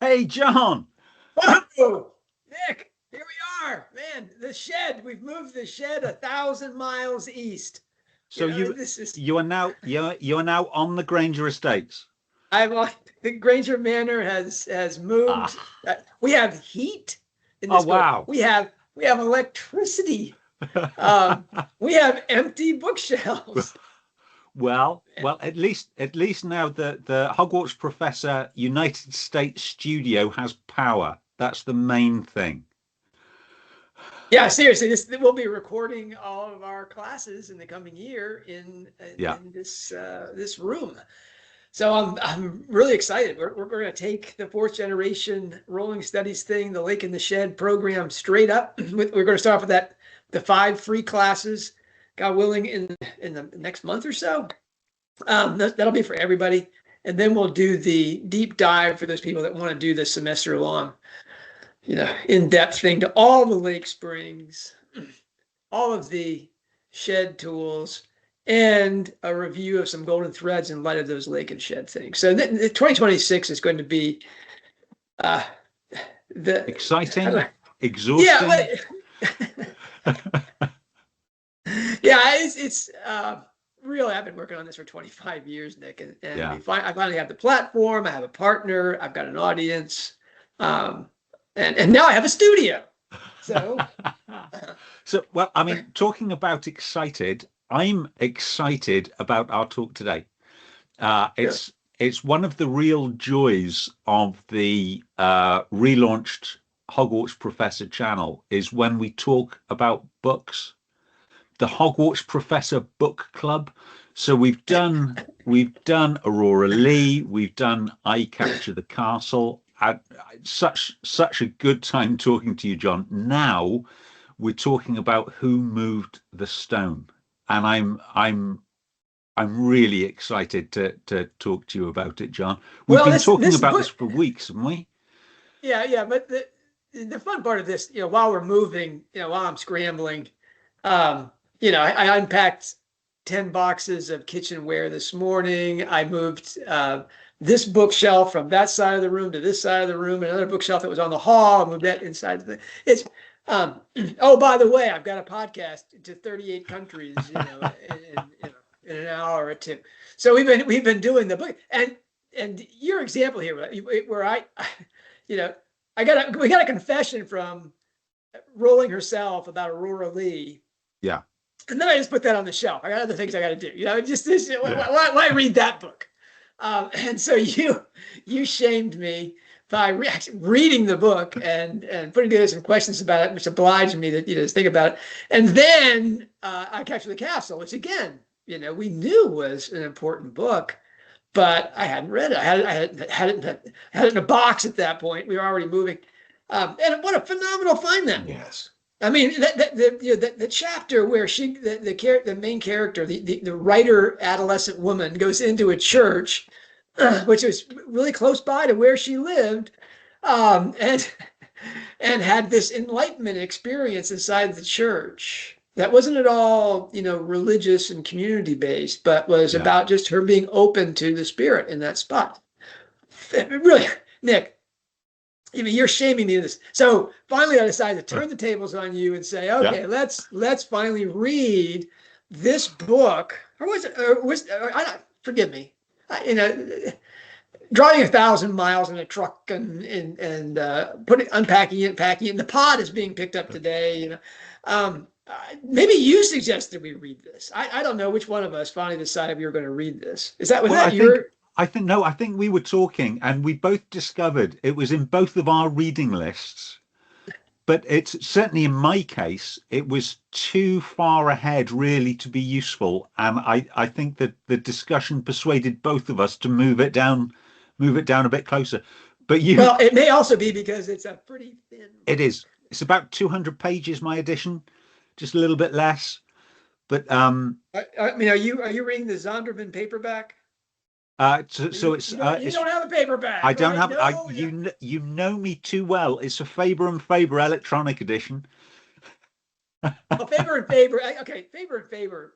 Hey, John. Oh, Nick, here we are, man. The shed. We've moved the shed 1,000 miles east. So you are now on the Granger Estates. The Granger Manor has moved. Ah. We have heat in Oh this building. wow. We have electricity. We have empty bookshelves. Well, at least now the Hogwarts Professor United States studio has power. That's the main thing. Yeah, seriously, we'll be recording all of our classes in the coming year in this room. So I'm really excited. We're going to take the fourth generation Rowling Studies thing, the Lake in the Shed program, straight up. We're going to start off with the 5 free classes, God willing, in the next month or so. That'll be for everybody, and then we'll do the deep dive for those people that want to do this semester long, in-depth thing to all the Lake Springs, all of the shed tools, and a review of some golden threads in light of those lake and shed things. So the 2026 is going to be the exciting, exhausting. It's really, I've been working on this for 25 years, Nick, and I finally have the platform. I have a partner. I've got an audience, and now I have a studio. So, well, I mean, talking about excited, I'm excited about our talk today. It's one of the real joys of the relaunched Hogwarts Professor channel is when we talk about books. The Hogwarts Professor Book Club. So we've done Aurora Lee, we've done I Capture the Castle. Such a good time talking to you, John. Now we're talking about Who Moved the Stone, and I'm really excited to talk to you about it, John. We've been talking about this for weeks, haven't we? Yeah. But the fun part of this, while we're moving, while I'm scrambling, I unpacked 10 boxes of kitchenware this morning. I moved this bookshelf from that side of the room to this side of the room, another bookshelf that was on the hall. I moved that inside it's oh, by the way, I've got a podcast to 38 countries, in an hour or two. So we've been doing the book, and your example here, where we got a confession from Rowling herself about Aurora Lee. Yeah. And then I just put that on the shelf. I got other things I got to do. Why read that book? And so you shamed me by reading the book and putting together some questions about it, which obliged me to think about it. And then I Capture the Castle, which again, we knew was an important book, but I hadn't read it. I had it in a box at that point. We were already moving, and what a phenomenal find that was. I mean, the chapter where the main character, the writer adolescent woman, goes into a church, which was really close by to where she lived, and had this enlightenment experience inside the church that wasn't at all, religious and community based, but was about just her being open to the spirit in that spot. Really, Nick. Even you're shaming me in this. So finally, I decided to turn the tables on you and say, okay, let's finally read this book. Or was it? Forgive me. Driving 1,000 miles in a truck and unpacking it, packing it. And the pod is being picked up today. Maybe you suggested we read this. I don't know which one of us finally decided we were going to read this. Was that your? I think we were talking and we both discovered it was in both of our reading lists, but it's certainly in my case, it was too far ahead really to be useful. And I think that the discussion persuaded both of us to move it down a bit closer. But well, it may also be because it's a pretty thin. It is. It's about 200 pages, my edition, just a little bit less. But I mean, are you reading the Zondervan paperback? So it's you don't have a paperback. I don't have. You know me too well. It's a Faber and Faber electronic edition. Well, Faber and Faber. Okay, Faber and Faber.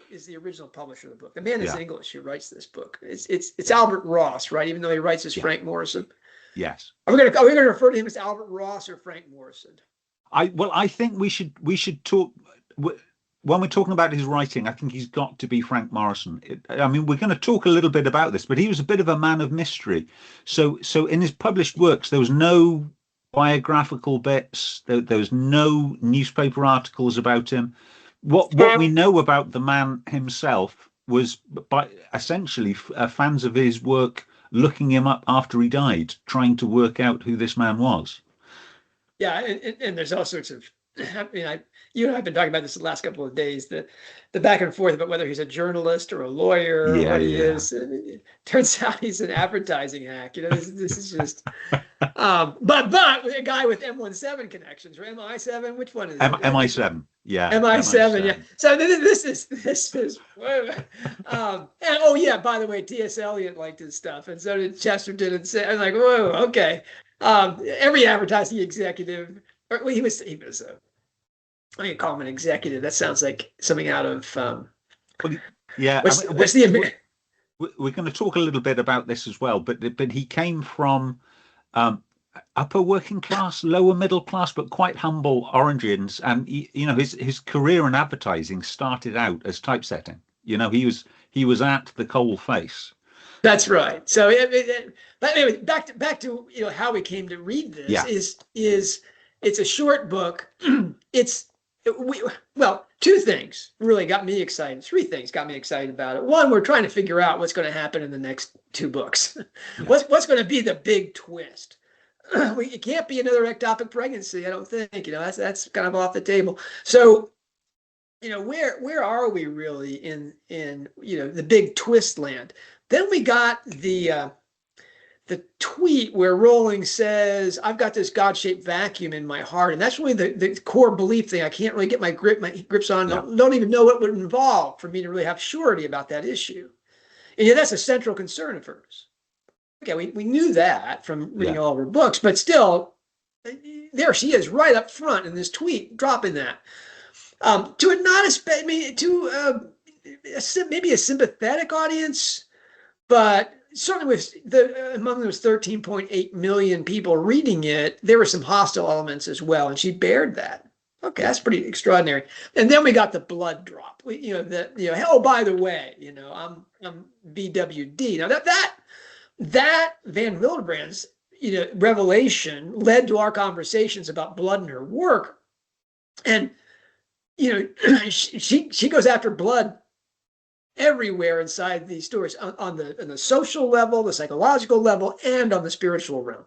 Is the original publisher of the book. The man is English who writes this book. It's Albert Ross, right? Even though he writes as Frank Morrison. Yes. Are we gonna refer to him as Albert Ross or Frank Morrison? I think we should talk when we're talking about his writing. I think he's got to be Frank Morrison. I mean, we're going to talk a little bit about this, but he was a bit of a man of mystery. So in his published works, there was no biographical bits. There was no newspaper articles about him. What we know about the man himself was by essentially fans of his work looking him up after he died, trying to work out who this man was. Yeah, and there's all sorts of, I mean, you and I have been talking about this the last couple of days, the back and forth about whether he's a journalist or a lawyer or what he is. It turns out he's an advertising hack. You know, this is just, but a guy with M17 connections, or MI7, which one is it? MI7, yeah. MI7, yeah. So this is, and oh yeah, by the way, T.S. Eliot liked his stuff, and so did Chesterton, and I'm like, whoa, okay. Every advertising executive, or well, he was I can call him an executive. That sounds like something out of well, yeah. We're going to talk a little bit about this as well, but he came from upper working class, lower middle class, but quite humble origins, and you know, his career in advertising started out as typesetting. You know, he was at the coal face. That's right. So, but anyway, back to you know how we came to read this is it's a short book. Well, two things really got me excited. Three things got me excited about it. One, we're trying to figure out what's going to happen in the next two books. Yeah. What's going to be the big twist? It can't be another ectopic pregnancy, I don't think. You know, that's kind of off the table. So, you know, where are we really in you know the big twist land? Then we got the tweet where Rowling says, "I've got this God-shaped vacuum in my heart," and that's really the core belief thing. I can't really get my grips on. Yeah. Don't even know what would involve for me to really have surety about that issue. And yeah, that's a central concern of hers. Okay, we knew that from reading all of her books, but still, there she is, right up front in this tweet, dropping that to a not I mean, to maybe a sympathetic audience. But certainly among those 13.8 million people reading it, there were some hostile elements as well, and she bared that. Okay, that's pretty extraordinary. And then we got the blood drop. Oh, by the way, you know, I'm BWD. Now that Van Wilderbrand's revelation led to our conversations about blood in her work, and she goes after blood everywhere inside these stories, on the social level, the psychological level, and on the spiritual realm.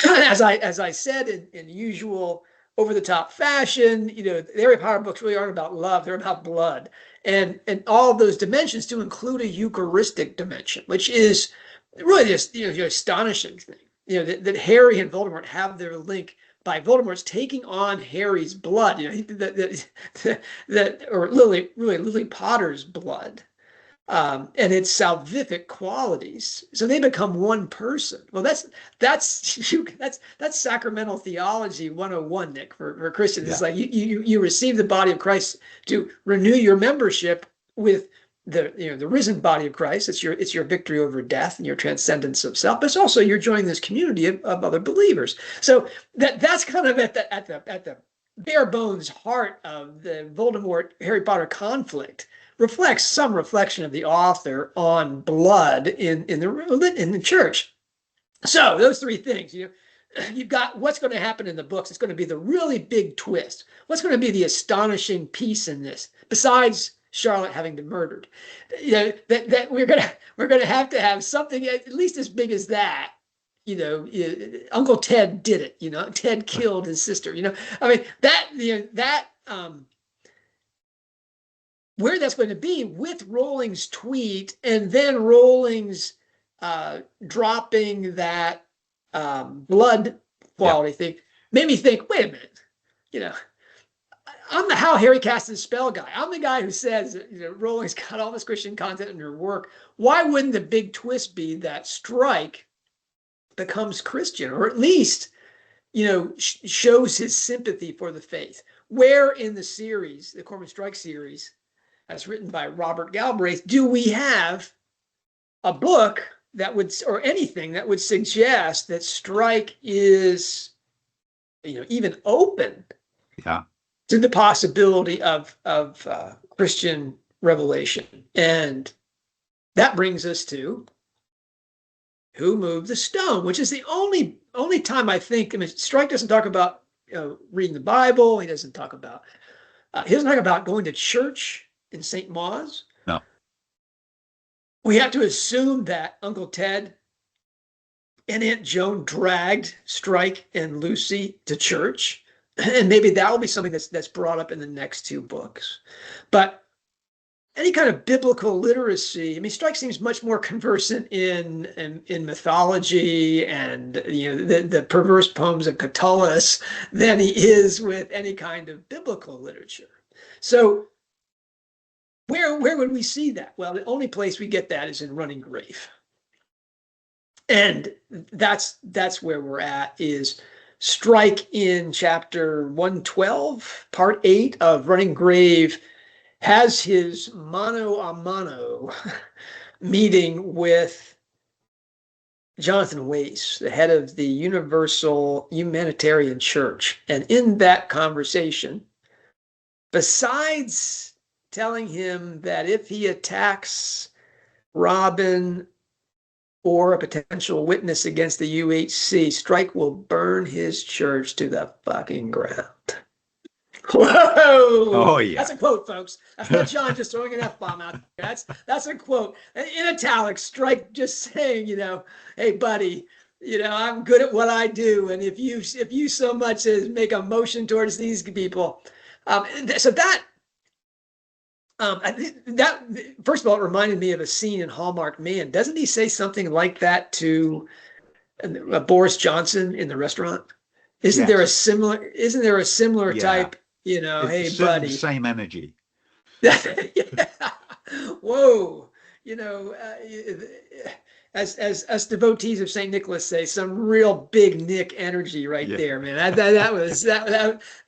As I said in usual over-the-top fashion, the Harry Potter books really aren't about love; they're about blood, and all of those dimensions do include a Eucharistic dimension, which is really just astonishing thing. That Harry and Voldemort have their link by Voldemort's taking on Harry's blood, or Lily Potter's blood, and its salvific qualities. So they become one person. Well, that's sacramental theology 101, Nick, for Christians. Yeah. It's like you receive the body of Christ to renew your membership with the risen body of Christ. It's your victory over death and your transcendence of self, but it's also you're joining this community of other believers. So that's kind of at the bare bones heart of the Voldemort Harry Potter conflict. Reflects some reflection of the author on blood in the church. So those three things, you've got what's going to happen in the books. It's going to be the really big twist. What's going to be the astonishing piece in this, besides Charlotte having been murdered? That we're gonna have to have something at least as big as that. Uncle Ted did it. Ted killed his sister. I mean that where that's going to be with Rowling's tweet, and then Rowling's dropping that blood quality thing, made me think, wait a minute, I'm the How Harry Cast His Spell guy. I'm the guy who says Rowling's got all this Christian content in her work. Why wouldn't the big twist be that Strike becomes Christian, or at least shows his sympathy for the faith? Where in the series, the Cormoran Strike series, as written by Robert Galbraith, do we have a book that would, or anything that would suggest that Strike is, even open to the possibility of Christian revelation. And that brings us to who moved the stone, which is the only time I think, Strike doesn't talk about reading the Bible. He doesn't talk about going to church in St. Mawes. No. We have to assume that Uncle Ted and Aunt Joan dragged Strike and Lucy to church. And maybe that will be something that's brought up in the next two books. But any kind of biblical literacy, Strike seems much more conversant in mythology and the perverse poems of Catullus than he is with any kind of biblical literature. So where would we see that? Well, the only place we get that is in Running Grave. And that's where we're at, is Strike in chapter 112, part 8 of Running Grave, has his mano a mano meeting with Jonathan Wace, the head of the Universal Humanitarian Church. And in that conversation, besides telling him that if he attacks Robin or a potential witness against the UHC, Strike will burn his church to the fucking ground. Whoa! Oh, yeah. That's a quote, folks. That's not John just throwing an F-bomb out there. That's a quote. In italics, Strike just saying, hey, buddy, I'm good at what I do. And if you so much as make a motion towards these people. So that, I think that, first of all, it reminded me of a scene in Hallmark Man. Doesn't he say something like that to Boris Johnson in the restaurant? Isn't there a similar type? Hey, buddy. Same energy. Yeah. Whoa. As devotees of St. Nicholas say, some real big Nick energy right there, man. That was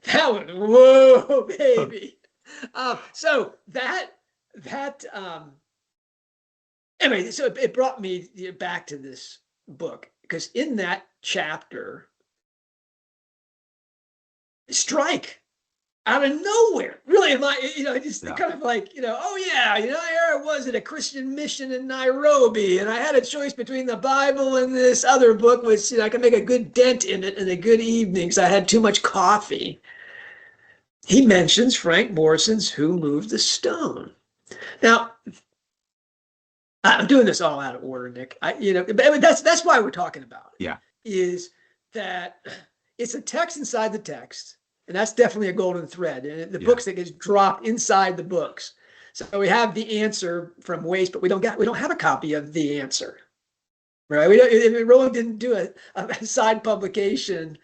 whoa, baby. So anyway, so it brought me back to this book, because in that chapter, Strike, out of nowhere, really, kind of like, oh yeah, here I was at a Christian mission in Nairobi, and I had a choice between the Bible and this other book, which I could make a good dent in it in a good evening because I had too much coffee. He mentions Frank Morrison's Who Moved the Stone. Now, I'm doing this all out of order, Nick. But that's why we're talking about it. Yeah, is that it's a text inside the text. And that's definitely a golden thread. And the books that gets dropped inside the books. So we have the answer from Wace, but we don't have a copy of the answer, right? Rowling didn't do a side publication,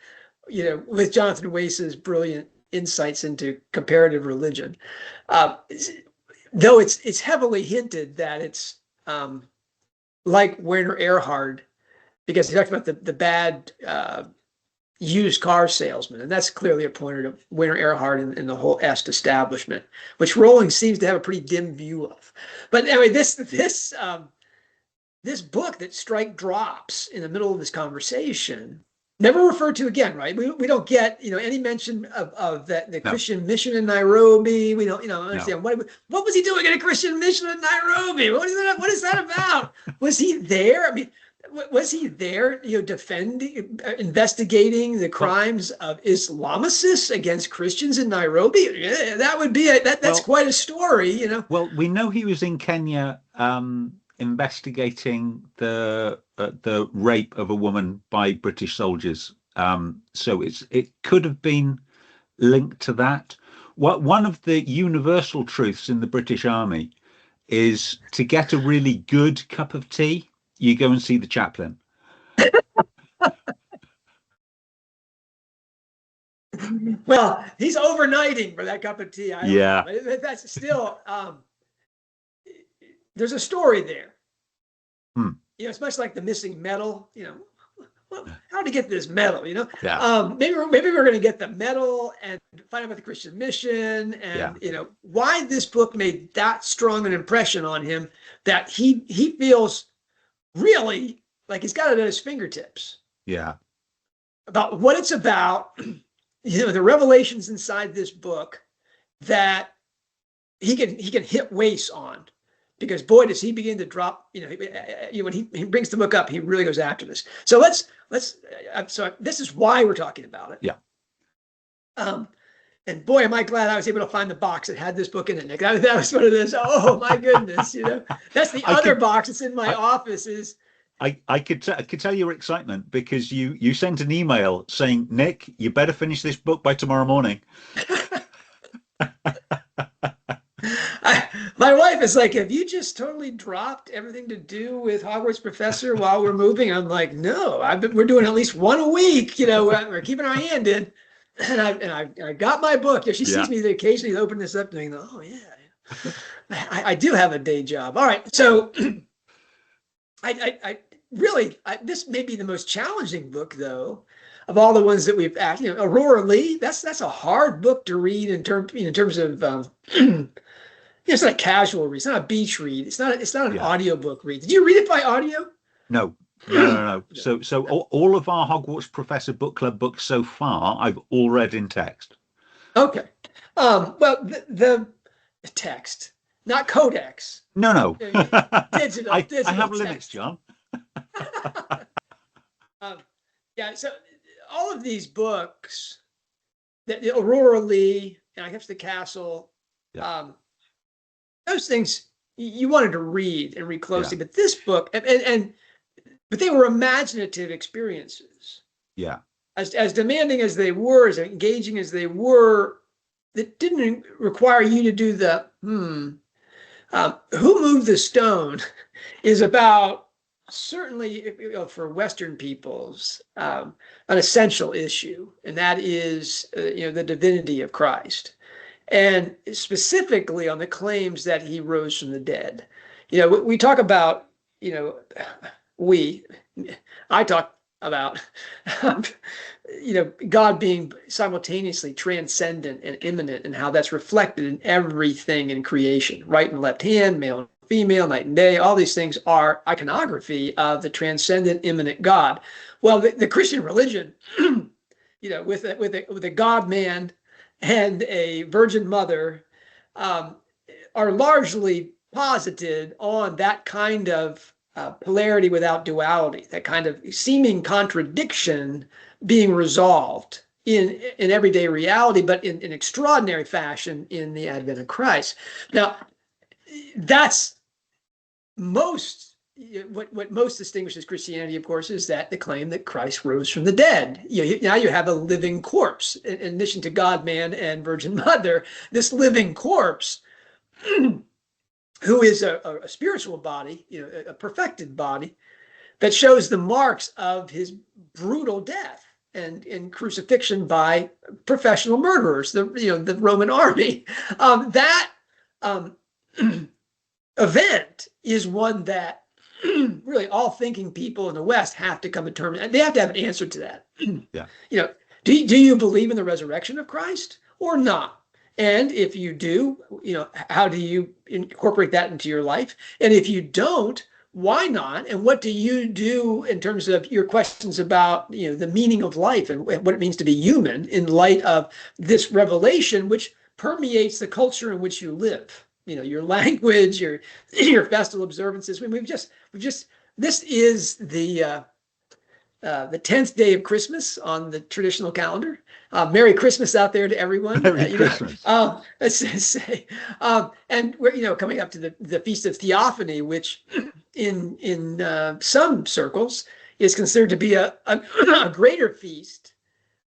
with Jonathan Wace's brilliant insights into comparative religion. Though it's heavily hinted that it's like Werner Erhard, because he talked about the bad used car salesman, and that's clearly a pointer to Werner Erhard and the whole Est establishment, which Rowling seems to have a pretty dim view of. But anyway, this book that Strike drops in the middle of this conversation, never referred to again, right? We don't get any mention of the Christian mission in Nairobi. We don't understand what was he doing at a Christian mission in Nairobi? What is that about? Was he there? Was he there, defending, investigating the crimes of Islamicists against Christians in Nairobi? Yeah, that would be that's quite a story, Well, we know he was in Kenya investigating the rape of a woman by British soldiers. So it could have been linked to that. One of the universal truths in the British Army is to get a really good cup of tea, you go and see the chaplain. Well, he's overnighting for that cup of tea. But that's still, there's a story there. It's much like the missing medal. Well, how to get this medal? Maybe we're going to get the medal and find out about the Christian mission, and why this book made that strong an impression on him that he feels really, like, he's got it at his fingertips. Yeah. About what it's about, the revelations inside this book that he can hit Wace on, because boy, does he begin to drop. When he brings the book up, he really goes after this. So so this is why we're talking about it. Yeah. And boy, am I glad I was able to find the box that had this book in it, Nick. That was one of those. Oh my goodness, that's the other box that's in my office. I could tell your excitement, because you sent an email saying, Nick, you better finish this book by tomorrow morning. My wife is like, have you just totally dropped everything to do with Hogwarts Professor while we're moving? I'm like, no, we're doing at least one a week. We're keeping our hand in, and I got my book. She sees me occasionally open this up and go, oh yeah, I do have a day job. All right, so I really, this may be the most challenging book, though, of all the ones that we've asked. Aurora Lee, that's a hard book to read in terms of it's not a casual read. It's not a beach read. It's not an audiobook read. Did you read it by audio? No. So all of our Hogwarts Professor Book Club books so far, I've all read in text. Okay. Well, the text, not codex. No. Digital. I have text. limits, John. So all of these books, the Aurora Lee, and I guess the Castle, those things you wanted to read and read closely, but this book, but they were imaginative experiences. Yeah. As demanding as they were, as engaging as they were, that didn't require you to do the who moved the stone is about, certainly for Western peoples, an essential issue, and that is the divinity of Christ, and specifically on the claims that he rose from the dead. We talk about, I talk about, God being simultaneously transcendent and imminent, and how that's reflected in everything in creation, right and left hand, male and female, night and day. All these things are iconography of the transcendent, imminent God. Well, the Christian religion, with a God-man and a Virgin Mother, are largely posited on that kind of polarity without duality, that kind of seeming contradiction being resolved in everyday reality, but in extraordinary fashion in the advent of Christ. Now, that's what most distinguishes Christianity, of course, is that the claim that Christ rose from the dead. Now you have a living corpse, in addition to God, man, and Virgin Mother. This living corpse, who is a spiritual body, a perfected body, that shows the marks of his brutal death and crucifixion by professional murderers, the Roman army. That event is one that really all thinking people in the West have to come to terms, and they have to have an answer to that. Yeah. Do you believe in the resurrection of Christ or not? And if you do, how do you incorporate that into your life? And if you don't, why not? And what do you do in terms of your questions about, the meaning of life and what it means to be human in light of this revelation, which permeates the culture in which you live? Your language, your festival observances. This is the 10th day of Christmas on the traditional calendar. Merry Christmas out there to everyone. Merry Christmas. Let's say, and we're coming up to the Feast of Theophany, which in some circles is considered to be a greater feast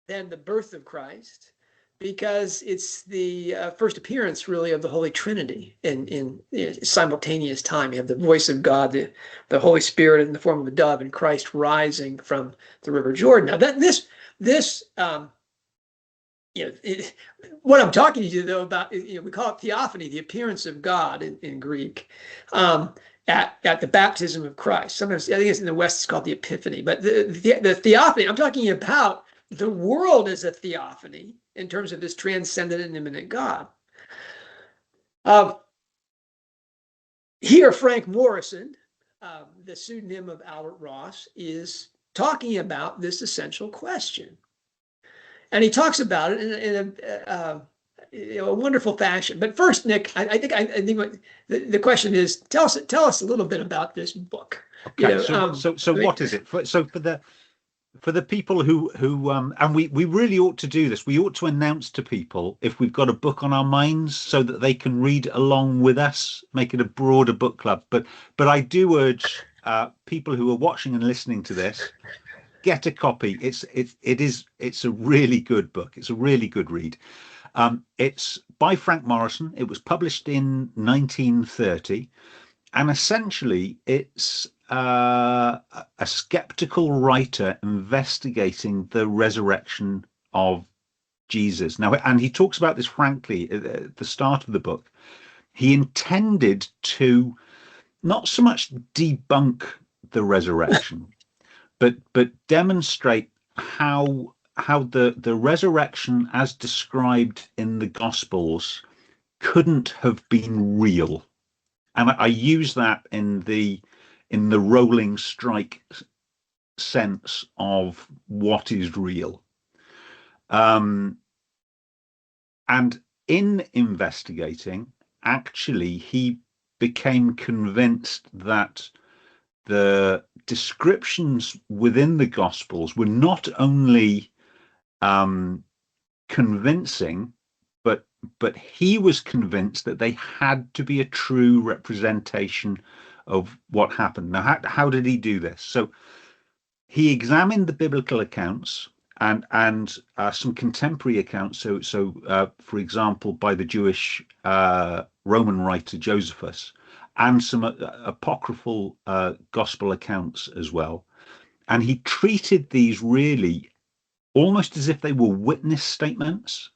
than the birth of Christ, because it's the first appearance, really, of the Holy Trinity in simultaneous time. You have the voice of God, the Holy Spirit in the form of a dove, and Christ rising from the River Jordan. Now, what I'm talking to you, though, about, we call it theophany, the appearance of God in Greek, at the baptism of Christ. Sometimes, I think it's in the West, it's called the Epiphany. But the theophany, I'm talking about the world as a theophany, in terms of this transcendent and immanent God. Here, Frank Morrison, the pseudonym of Albert Ross, is talking about this essential question. And he talks about it in a wonderful fashion. But first, Nick, I think what the question is, tell us a little bit about this book. Okay, so what is it? For the people who and we really ought to do this. We ought to announce to people if we've got a book on our minds so that they can read along with us, make it a broader book club. But I do urge people who are watching and listening to this, get a copy. It's a really good book. It's a really good read. It's by Frank Morrison. It was published in 1930, and essentially it's a skeptical writer investigating the resurrection of Jesus. Now, and he talks about this frankly at the start of the book. He intended to not so much debunk the resurrection, but demonstrate how the resurrection as described in the Gospels couldn't have been real. And I use that in the Rowling Strike sense of what is real. And in investigating, actually, he became convinced that the descriptions within the Gospels were not only convincing, but he was convinced that they had to be a true representation of what happened. Now, how did he do this? So he examined the biblical accounts and some contemporary accounts. So for example, by the Jewish Roman writer Josephus, and some apocryphal gospel accounts as well. And he treated these really almost as if they were witness statements.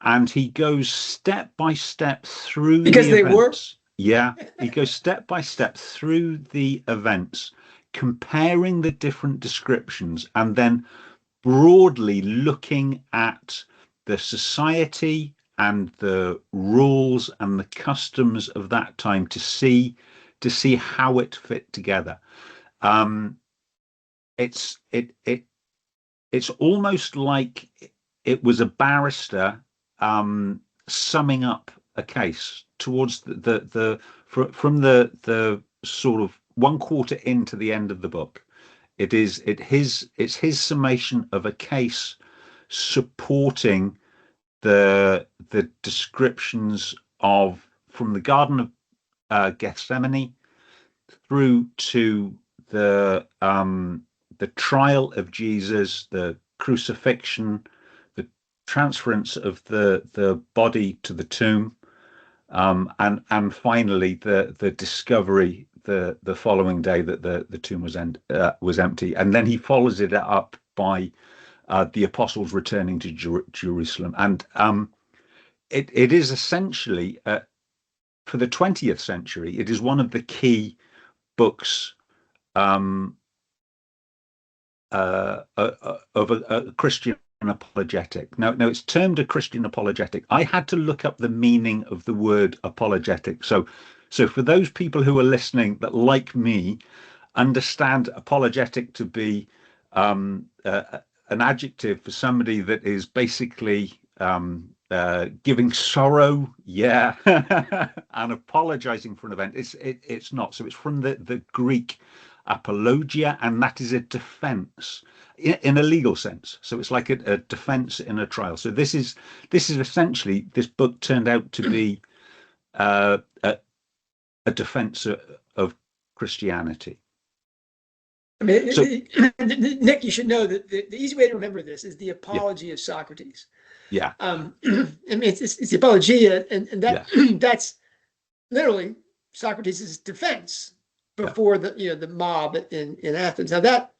And he goes step by step through because the events. Were? Yeah, he goes step by step through the events, comparing the different descriptions, and then broadly looking at the society and the rules and the customs of that time to see how it fit together. It's almost like it was a barrister summing up a case towards from the sort of 1/4 into the end of the book. It's his summation of a case supporting the descriptions of from the Garden of Gethsemane through to the trial of Jesus, the crucifixion, the transference of the body to the tomb, and finally the discovery the following day that the tomb was empty. And then he follows it up by the apostles returning to Jerusalem. And it is essentially, for the 20th century, it is one of the key books of a Christian apologetic. Now it's termed a Christian apologetic. I had to look up the meaning of the word apologetic. So for those people who are listening that, like me, understand apologetic to be an adjective for somebody that is basically giving sorrow, and apologizing for an event. It's not. So it's from the Greek apologia, and that is a defense in a legal sense. So it's like a defense in a trial. So this is essentially, this book turned out to be a defense of Christianity. I mean, so, Nick, you should know that the easy way to remember this is the Apology of Socrates. Yeah. I mean, it's the Apologia, and that that's literally Socrates' defense before the mob in Athens. Now that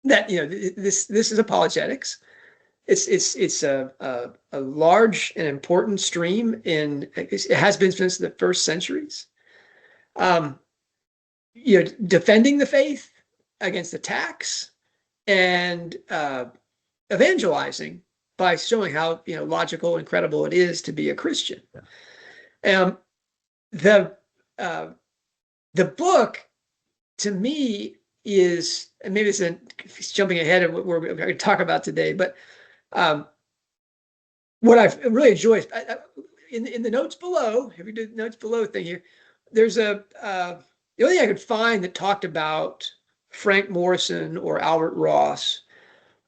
this is apologetics. It's a large and important stream it has been since the first centuries. Defending the faith against attacks and evangelizing by showing how logical and credible it is to be a Christian. The the book, to me, is, and maybe it's jumping ahead of what we're going to talk about today, but what I've really enjoyed in the notes below, if we do the notes below thing here, there's the only thing I could find that talked about Frank Morrison or Albert Ross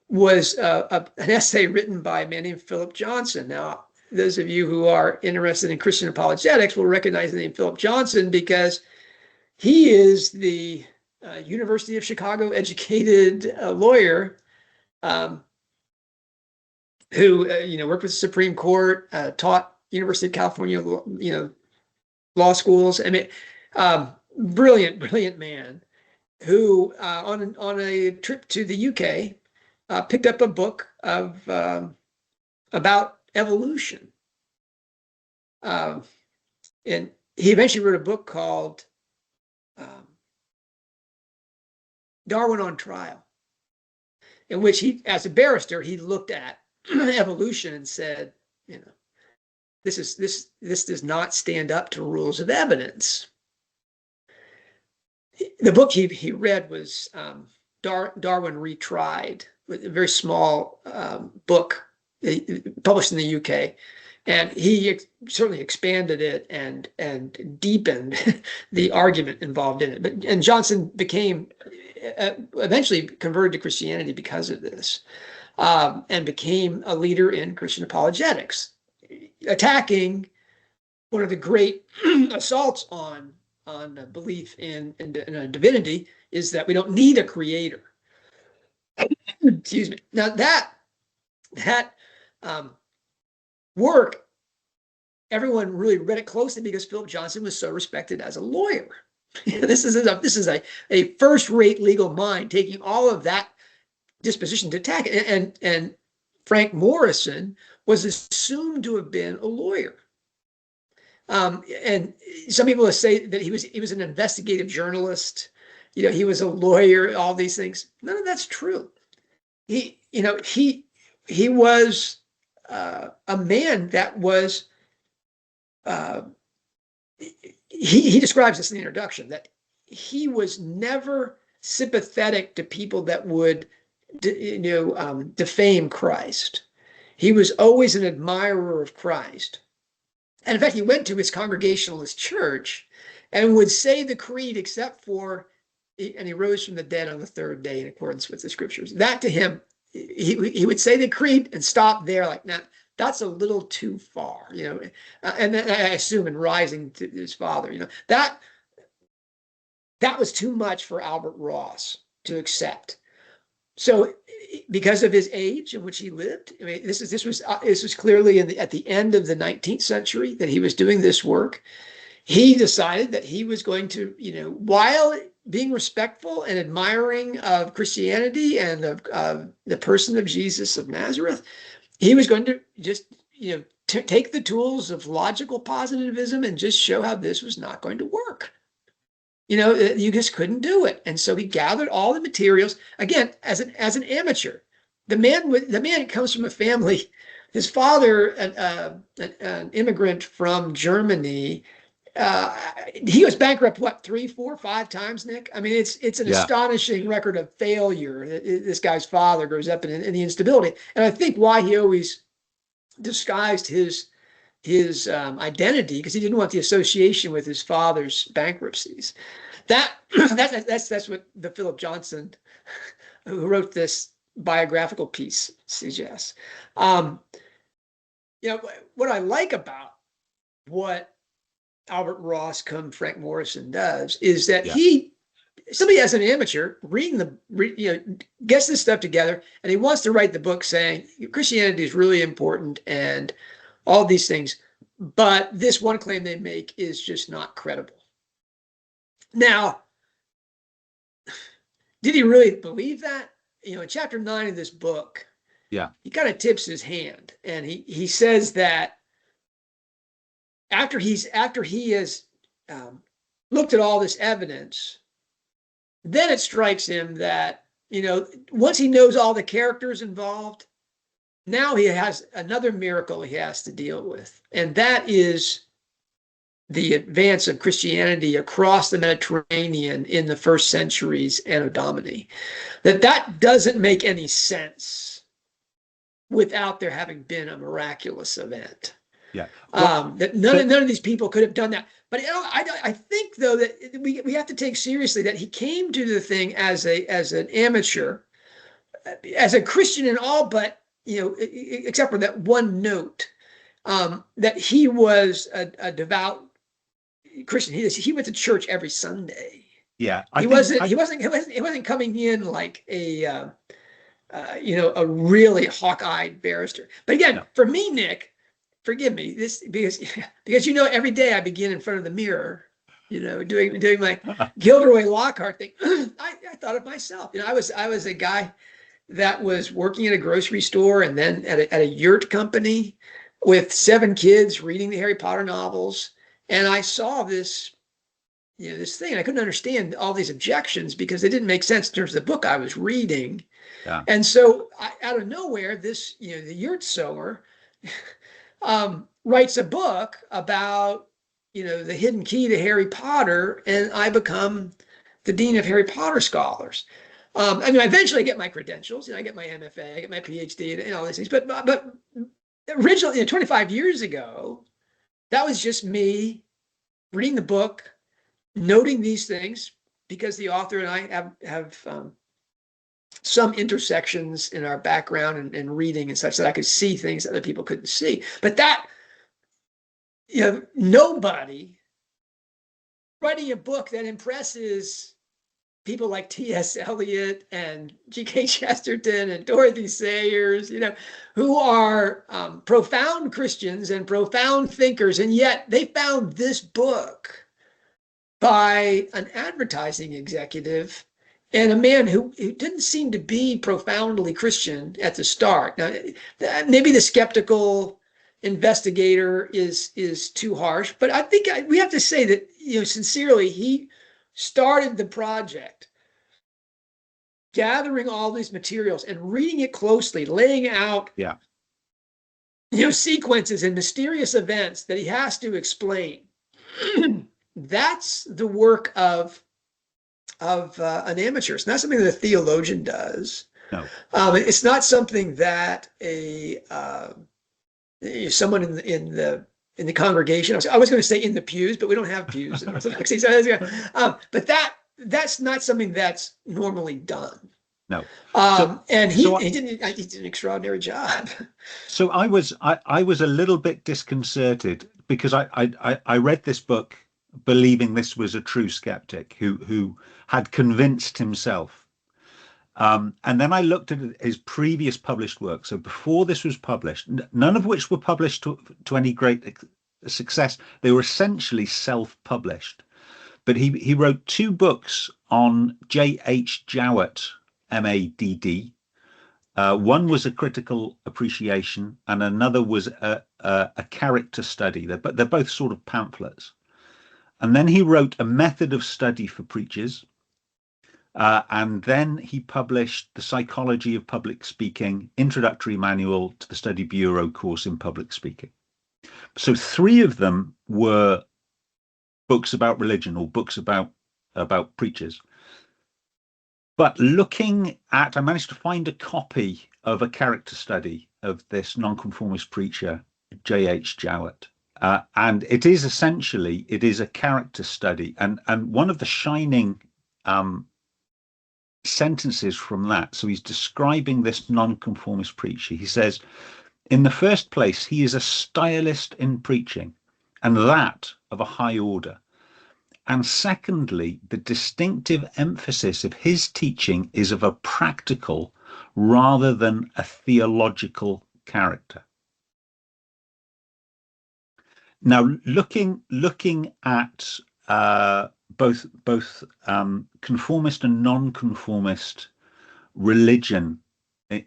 was an essay written by a man named Philip Johnson. Now, those of you who are interested in Christian apologetics will recognize the name Philip Johnson because he is the University of Chicago educated lawyer who worked with the Supreme Court, taught University of California law schools. I mean, brilliant man who on a trip to the UK picked up a book of about evolution, and he eventually wrote a book called Darwin on Trial, in which he, as a barrister, he looked at evolution and said, this does not stand up to rules of evidence. The book he read was Darwin Retried, a very small book published in the UK, and he certainly expanded it and deepened the argument involved in it. And Johnson became eventually converted to Christianity because of this, and became a leader in Christian apologetics, attacking one of the great assaults on belief in divinity is that we don't need a creator. Excuse me. Now that work, everyone really read it closely because Philip Johnson was so respected as a lawyer. This is a first-rate legal mind taking all of that disposition to attack it. And Frank Morrison was assumed to have been a lawyer. And some people say that he was an investigative journalist. He was a lawyer. All these things. None of that's true. He was a man that was. He describes this in the introduction, that he was never sympathetic to people that would defame Christ. He was always an admirer of Christ. And in fact, he went to his Congregationalist church and would say the creed except for, and he rose from the dead on the third day in accordance with the scriptures. That to him, he would say the creed and stop there, like, nah, that's a little too far, and then I assume in rising to his father, that was too much for Albert Ross to accept. So because of his age in which he lived, I mean, this was clearly at the end of the 19th century that he was doing this work. He decided that he was going to, while being respectful and admiring of Christianity and of the person of Jesus of Nazareth, he was going to just, take the tools of logical positivism and just show how this was not going to work. You just couldn't do it. And so he gathered all the materials, again, as an amateur. The man comes from a family, his father, an immigrant from Germany, he was bankrupt, 3, 4, 5 times, Nick? I mean, it's an astonishing record of failure. This guy's father grows up in the instability. And I think why he always disguised his identity, because he didn't want the association with his father's bankruptcies. That's what the Philip Johnson, who wrote this biographical piece, suggests. What I like about what Albert Ross come Frank Morrison does is that somebody as an amateur gets this stuff together, and he wants to write the book saying Christianity is really important and all these things, but this one claim they make is just not credible. Now, did he really believe that? In chapter 9 of this book, he kind of tips his hand, and he says that after he has looked at all this evidence, then it strikes him that, once he knows all the characters involved, now he has another miracle he has to deal with. And that is the advance of Christianity across the Mediterranean in the first centuries Anno Domini, that doesn't make any sense without there having been a miraculous event. Yeah. That none of these people could have done that. But I think though that we have to take seriously that he came to the thing as an amateur, as a Christian in all but, except for that one note, that he was a devout Christian. He went to church every Sunday. Yeah, he wasn't coming in like a really hawk-eyed barrister. But again, for me, Nick, forgive me this because every day I begin in front of the mirror, doing my Gilderoy Lockhart thing. I thought of myself. I was a guy that was working at a grocery store and then at a yurt company with 7 kids reading the Harry Potter novels. And I saw this, this thing. I couldn't understand all these objections because they didn't make sense in terms of the book I was reading. Yeah. And so out of nowhere, this, the yurt sower writes a book about, the hidden key to Harry Potter, and I become the dean of Harry Potter scholars. Eventually I get my credentials, I get my MFA, I get my PhD and all these things. But originally, 25 years ago, that was just me reading the book, noting these things, because the author and I have some intersections in our background and reading and such that I could see things that other people couldn't see. But that, nobody writing a book that impresses people like T.S. Eliot and G.K. Chesterton and Dorothy Sayers, who are profound Christians and profound thinkers, and yet they found this book by an advertising executive and a man who didn't seem to be profoundly Christian at the start. Now, maybe the skeptical investigator is too harsh, but I think we have to say that, sincerely, he started the project gathering all these materials and reading it closely, laying out sequences and mysterious events that he has to explain. That's the work of an amateur. It's not something that a theologian does. No. It's not something that someone in the congregation. I was going to say in the pews, but we don't have pews in Orthodoxy. But that's not something that's normally done. No. And he did an extraordinary job. So I was a little bit disconcerted because I read this book believing this was a true skeptic who had convinced himself. And then I looked at his previous published work. So before this was published, none of which were published to any great success. They were essentially self-published. But he wrote 2 books on J.H. Jowett, M.A.D.D. One was a critical appreciation, and another was a character study. They're both sort of pamphlets. And then he wrote a method of study for preachers. And then he published The Psychology of Public Speaking, Introductory Manual to the Study Bureau Course in Public Speaking. So 3 of them were books about religion or books about preachers. But I managed to find a copy of a character study of this nonconformist preacher, J.H. Jowett. And it is a character study. And one of the shining sentences from that, so he's describing this nonconformist preacher. He says, in the first place, he is a stylist in preaching, and that of a high order. And secondly, the distinctive emphasis of his teaching is of a practical rather than a theological character. Now, looking at both conformist and non-conformist religion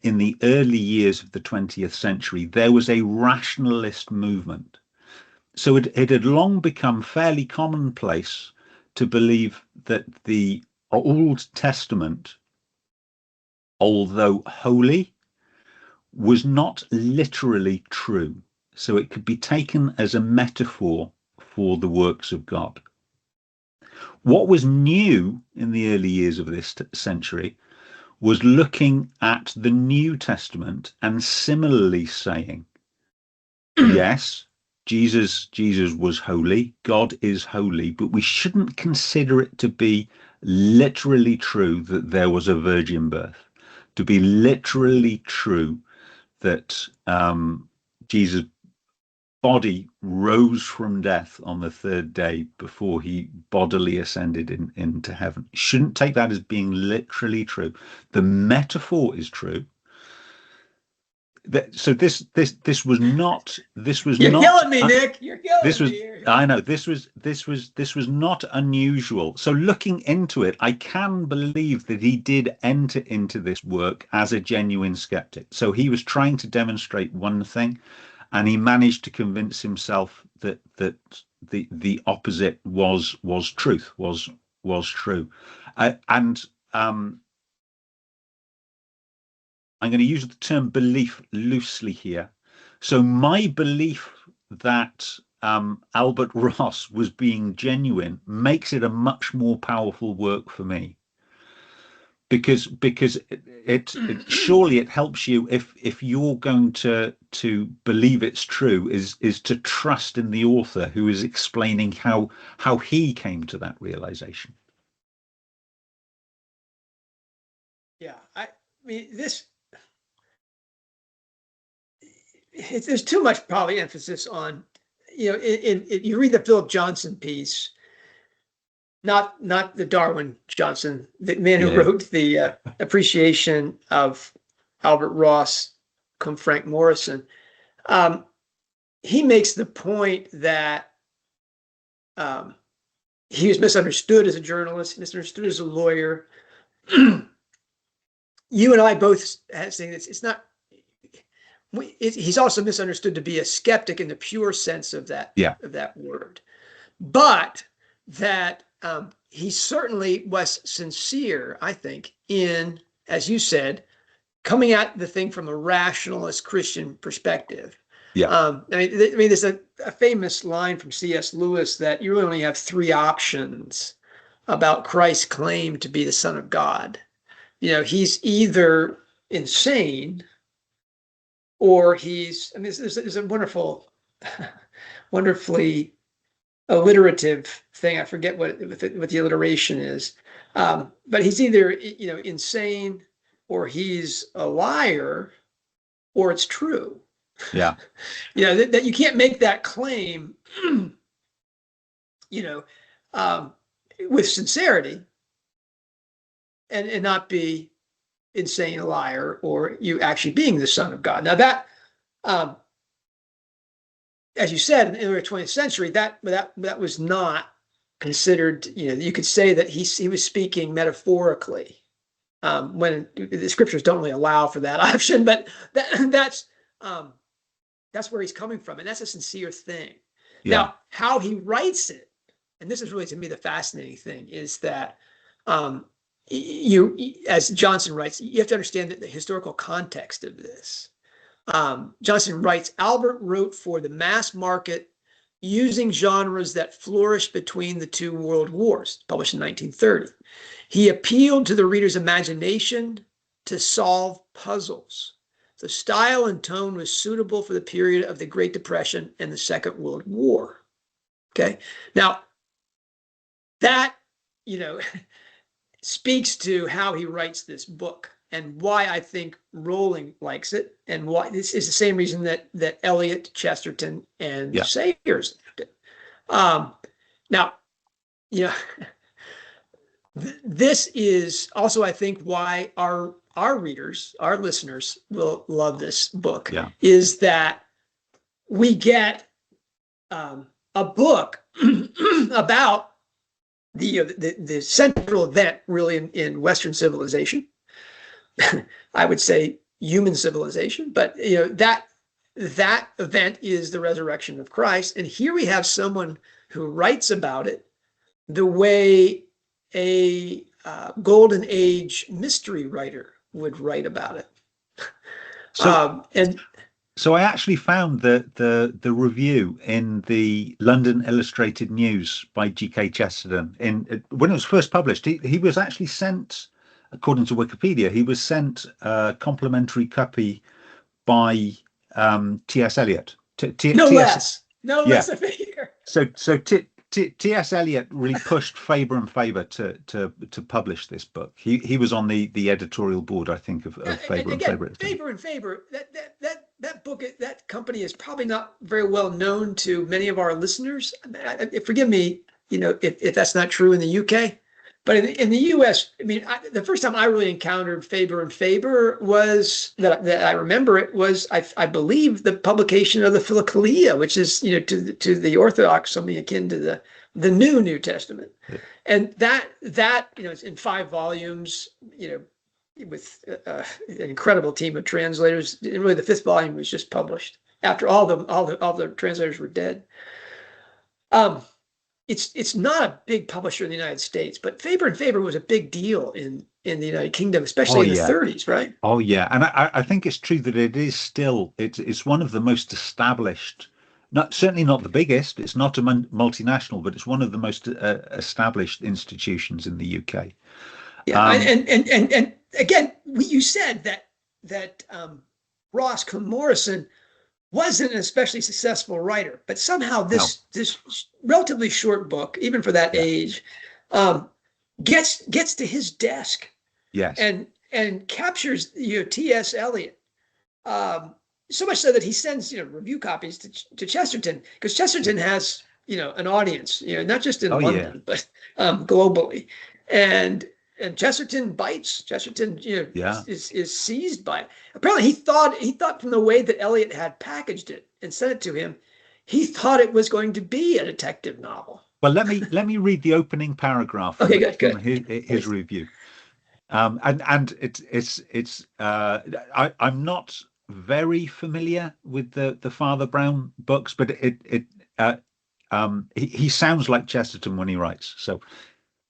in the early years of the 20th century, there was a rationalist movement. So it had long become fairly commonplace to believe that the Old Testament, although holy, was not literally true. So it could be taken as a metaphor for the works of God. What was new in the early years of this century was looking at the New Testament and similarly saying, yes, Jesus was holy, God is holy, but we shouldn't consider it to be literally true that there was a virgin birth, to be literally true that Jesus' body rose from death on the third day before he bodily ascended into heaven. You shouldn't take that as being literally true. The metaphor is true. So this was not. You're killing me, Nick. You're killing me here. I know this was not unusual. So looking into it, I can believe that he did enter into this work as a genuine skeptic. So he was trying to demonstrate one thing, and he managed to convince himself that the opposite was truth, was true, and I'm going to use the term belief loosely here. So my belief that Albert Ross was being genuine makes it a much more powerful work for me, because it surely it helps you if you're going to believe it's true is to trust in the author who is explaining how he came to that realization. Yeah, I mean there's too much probably emphasis on, you read the Philip Johnson piece, not the Darwin Johnson, the man who wrote the appreciation of Albert Ross, cum Frank Morrison. He makes the point that he was misunderstood as a journalist, misunderstood as a lawyer. You and I both have saying it's not. He's also misunderstood to be a skeptic in the pure sense of that word, but that he certainly was sincere, I think, in, as you said, coming at the thing from a rationalist Christian perspective. I mean, there's a famous line from C.S. Lewis that you really only have three options about Christ's claim to be the Son of God. He's either insane, or he's, I mean, there's a wonderfully alliterative thing. I forget what the alliteration is. But he's either, insane, or he's a liar, or it's true. Yeah. That you can't make that claim, with sincerity and not be insane, a liar, or you actually being the Son of God. Now that, as you said, in the early 20th century, that was not considered. You could say that he was speaking metaphorically, when the scriptures don't really allow for that option. But that's where he's coming from, and that's a sincere thing. Yeah. Now, how he writes it, and this is really to me the fascinating thing, is that as Johnson writes, you have to understand the historical context of this. Johnson writes, Albert wrote for the mass market using genres that flourished between the two world wars, published in 1930. He appealed to the reader's imagination to solve puzzles. The style and tone was suitable for the period of the Great Depression and the Second World War. Okay, now that, speaks to how he writes this book and why I think Rowling likes it, and why this is the same reason that Eliot, Chesterton, and Sayers liked it. Now, this is also, I think, why our readers, our listeners will love this book, is that we get a book about the central event really in Western civilization. I would say human civilization, but that event is the resurrection of Christ. And here we have someone who writes about it the way a golden age mystery writer would write about it. So I actually found the review in the London Illustrated News by G.K. Chesterton in when it was first published. He was actually sent, according to Wikipedia, he was sent a complimentary copy by T.S. Eliot. No T.S. less, no Yeah. less a figure. So T.S. Eliot really pushed Faber and Faber to publish this book. He was on the editorial board, I think, of Faber and Faber. Faber and Faber, that book, that company is probably not very well known to many of our listeners. Forgive me, if that's not true in the UK, but in the US, I mean, the first time I really encountered Faber and Faber was that I remember it was, I believe, the publication of the Philokalia, which is, to the Orthodox something akin to the New Testament, yeah. And that it's in 5 volumes, with an incredible team of translators. And really, the 5th volume was just published after all the translators were dead. It's not a big publisher in the United States, but Faber and Faber was a big deal in the United Kingdom, especially in the 30s, right? Oh yeah, and I think it's true that it is still it's one of the most established. Certainly not the biggest. It's not a multinational, but it's one of the most established institutions in the UK. Yeah, and again, you said that Ross Morrison wasn't an especially successful writer, but somehow this relatively short book, even for that age, gets to his desk. Yes, and captures T.S. Eliot. So much so that he sends review copies to Chesterton, because Chesterton has an audience, not just in London, but globally, and Chesterton bites. Chesterton is seized by it. Apparently he thought from the way that Eliot had packaged it and sent it to him, he thought it was going to be a detective novel. Well, let me read the opening paragraph from his review. And it's I'm not very familiar with the Father Brown books, but he sounds like Chesterton when he writes. So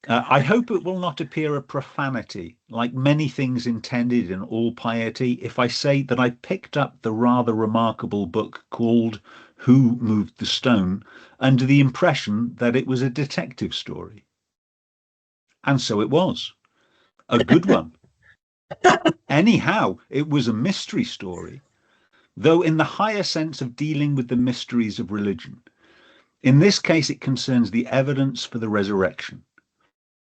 I hope it will not appear a profanity, like many things intended in all piety, if I say that I picked up the rather remarkable book called Who Moved the Stone under the impression that it was a detective story. And so it was. A good one. Anyhow, it was a mystery story, though in the higher sense of dealing with the mysteries of religion. In this case, it concerns the evidence for the resurrection.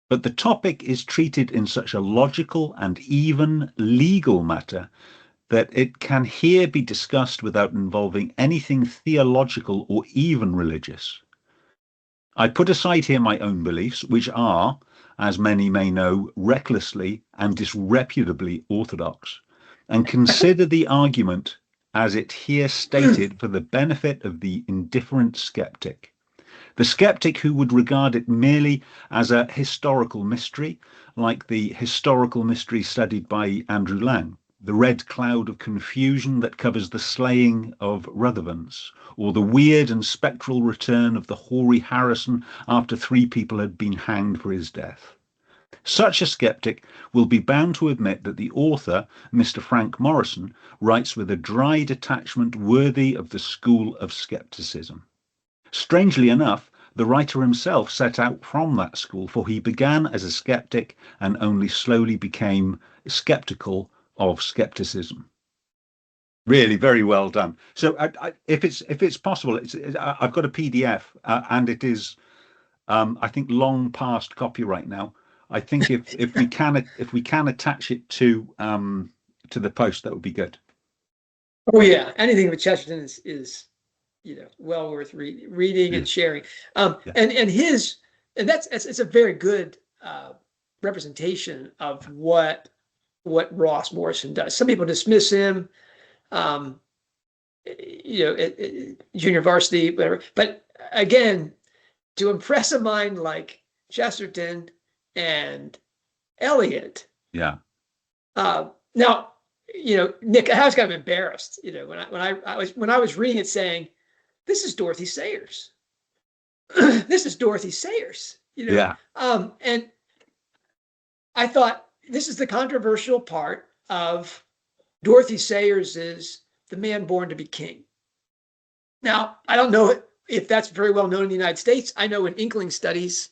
But the topic is treated in such a logical and even legal matter that it can here be discussed without involving anything theological or even religious. I put aside here my own beliefs, which are, as many may know, recklessly and disreputably orthodox, and consider the argument as it here stated for the benefit of the indifferent skeptic. The skeptic who would regard it merely as a historical mystery, like the historical mystery studied by Andrew Lang, the red cloud of confusion that covers the slaying of Ruthvens, or the weird and spectral return of the hoary Harrison after 3 people had been hanged for his death. Such a skeptic will be bound to admit that the author, Mr. Frank Morrison, writes with a dry detachment worthy of the school of skepticism. Strangely enough, the writer himself set out from that school, for he began as a skeptic and only slowly became skeptical of skepticism. Really, very well done. So, if it's possible, I've got a PDF, and it is, I think, long past copyright now. I think if we can attach it to the post, that would be good. Oh yeah, anything with Chesterton is well worth reading and sharing. And it's a very good representation of what Ross Morrison does. Some people dismiss him, junior varsity, whatever. But again, to impress a mind like Chesterton and Eliot. Yeah. Now, Nick, I was kind of embarrassed, when I was reading it, saying, "This is Dorothy Sayers." This is Dorothy Sayers. Yeah. And I thought this is the controversial part of Dorothy Sayers's The Man Born to Be King. Now, I don't know if that's very well known in the United States. I know in Inkling studies,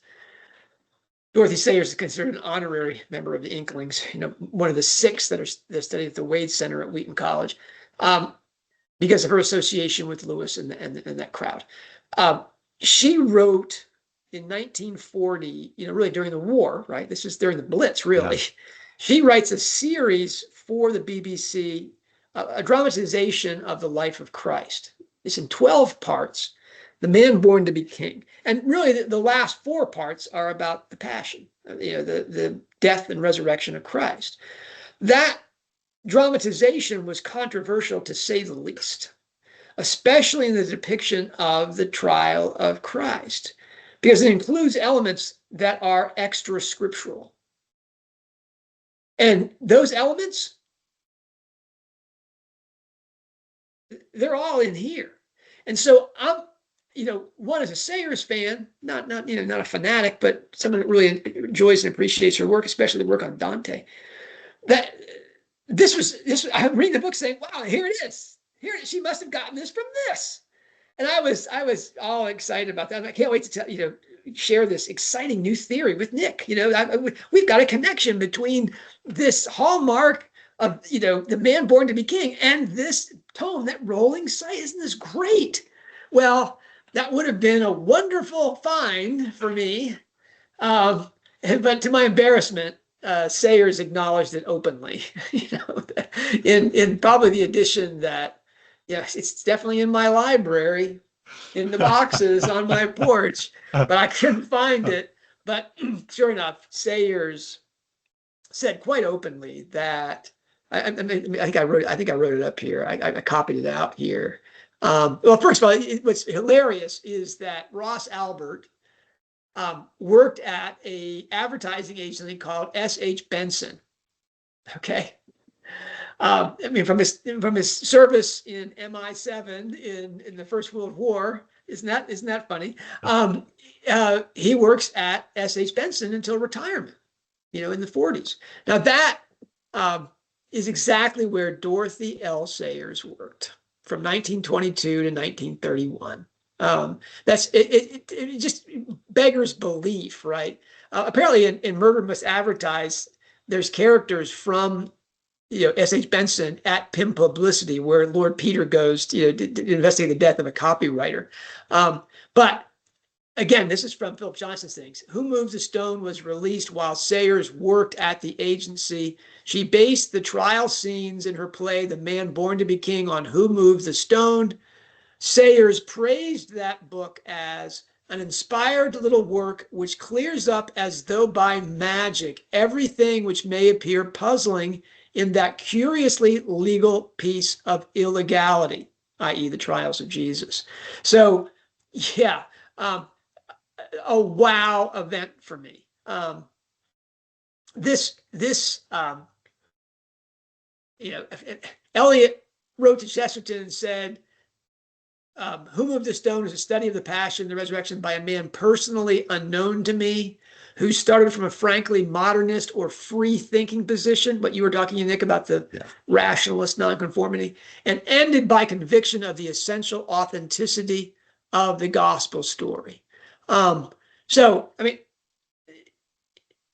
Dorothy Sayers is considered an honorary member of the Inklings, one of the 6 that studied at the Wade Center at Wheaton College, because of her association with Lewis and that crowd. She wrote in 1940, really during the war, right? This is during the Blitz, really. Yeah. She writes a series for the BBC, a dramatization of the life of Christ. It's in 12 parts, The Man Born to Be King. And really the last 4 parts are about the passion, the death and resurrection of Christ. That dramatization was controversial, to say the least, especially in the depiction of the trial of Christ, because it includes elements that are extra scriptural. And those elements, they're all in here. And so I'm, one, as a Sayers fan, not a fanatic, but someone that really enjoys and appreciates her work, especially the work on Dante. That this was I'm reading the book saying, wow, here it is. Here, she must have gotten this from this. And I was all excited about that. I can't wait to share this exciting new theory with Nick. We've got a connection between this hallmark of, The Man Born to Be King and this tome that Rowling cites. Isn't this great? Well, that would have been a wonderful find for me. But to my embarrassment, Sayers acknowledged it openly, in probably the edition that, yes, it's definitely in my library, in the boxes on my porch, but I couldn't find it. But sure enough, Sayers said quite openly that, I think I wrote it up here. I copied it out here. Well, first of all, what's hilarious is that Ross Albert worked at a advertising agency called S.H. Benson. Okay. From his service in MI7 in the First World War, isn't that funny? He works at S.H. Benson until retirement, in the 40s. Now that is exactly where Dorothy L. Sayers worked from 1922 to 1931. That's it just beggars belief, right? Apparently in Murder Must Advertise, there's characters from S.H. Benson at Pym Publicity, where Lord Peter goes to investigate the death of a copywriter. But again, this is from Philip Johnson's things. Who Moves the Stone was released while Sayers worked at the agency. She based the trial scenes in her play, The Man Born to Be King, on Who Moved the Stone. Sayers praised that book as an inspired little work which clears up as though by magic everything which may appear puzzling in that curiously legal piece of illegality, i.e. the trials of Jesus. So, yeah, a wow event for me. Eliot wrote to Chesterton and said, Who Moved the Stone is a study of the passion and the resurrection by a man personally unknown to me, who started from a frankly modernist or free-thinking position, but you were talking, Nick, about the rationalist nonconformity, and ended by conviction of the essential authenticity of the gospel story. So,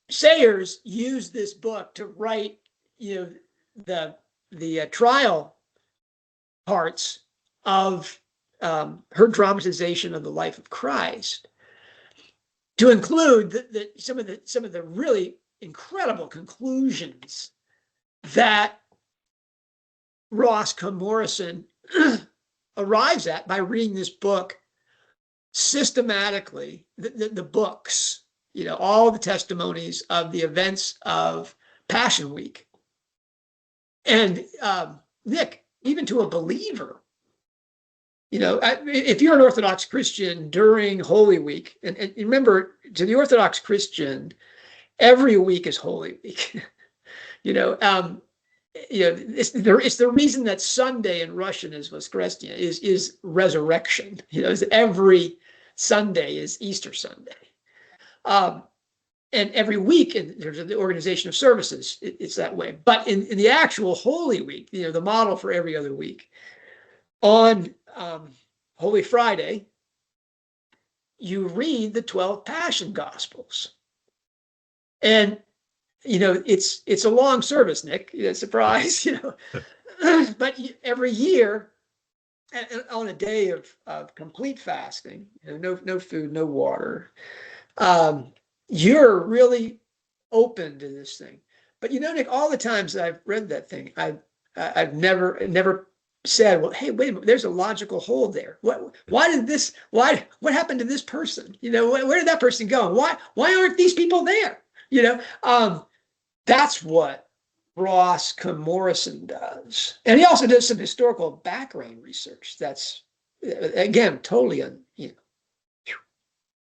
Sayers used this book to write, the trial parts of her dramatization of the life of Christ, to include some of the really incredible conclusions that Ross Cormoran arrives at by reading this book systematically, the books, all the testimonies of the events of Passion Week. And Nick, even to a believer, if you're an Orthodox Christian during Holy Week, and remember, to the Orthodox Christian, every week is Holy Week. It's the reason that Sunday in Russian is Voskresenia, is resurrection. Every Sunday is Easter Sunday. and every week in terms of the organization of services, it's that way. But in the actual Holy Week, the model for every other week, on Holy Friday, you read the 12 Passion Gospels. And, it's a long service, Nick, surprise, but every year, on a day of complete fasting, no food, no water, you're really open to this thing. But Nick, all the times I've read that thing, I've never said, well, hey, wait a minute, there's a logical hold there. What happened to this person? Where did that person go? Why aren't these people there? That's what Ross Comorison does. And he also does some historical background research that's, again, totally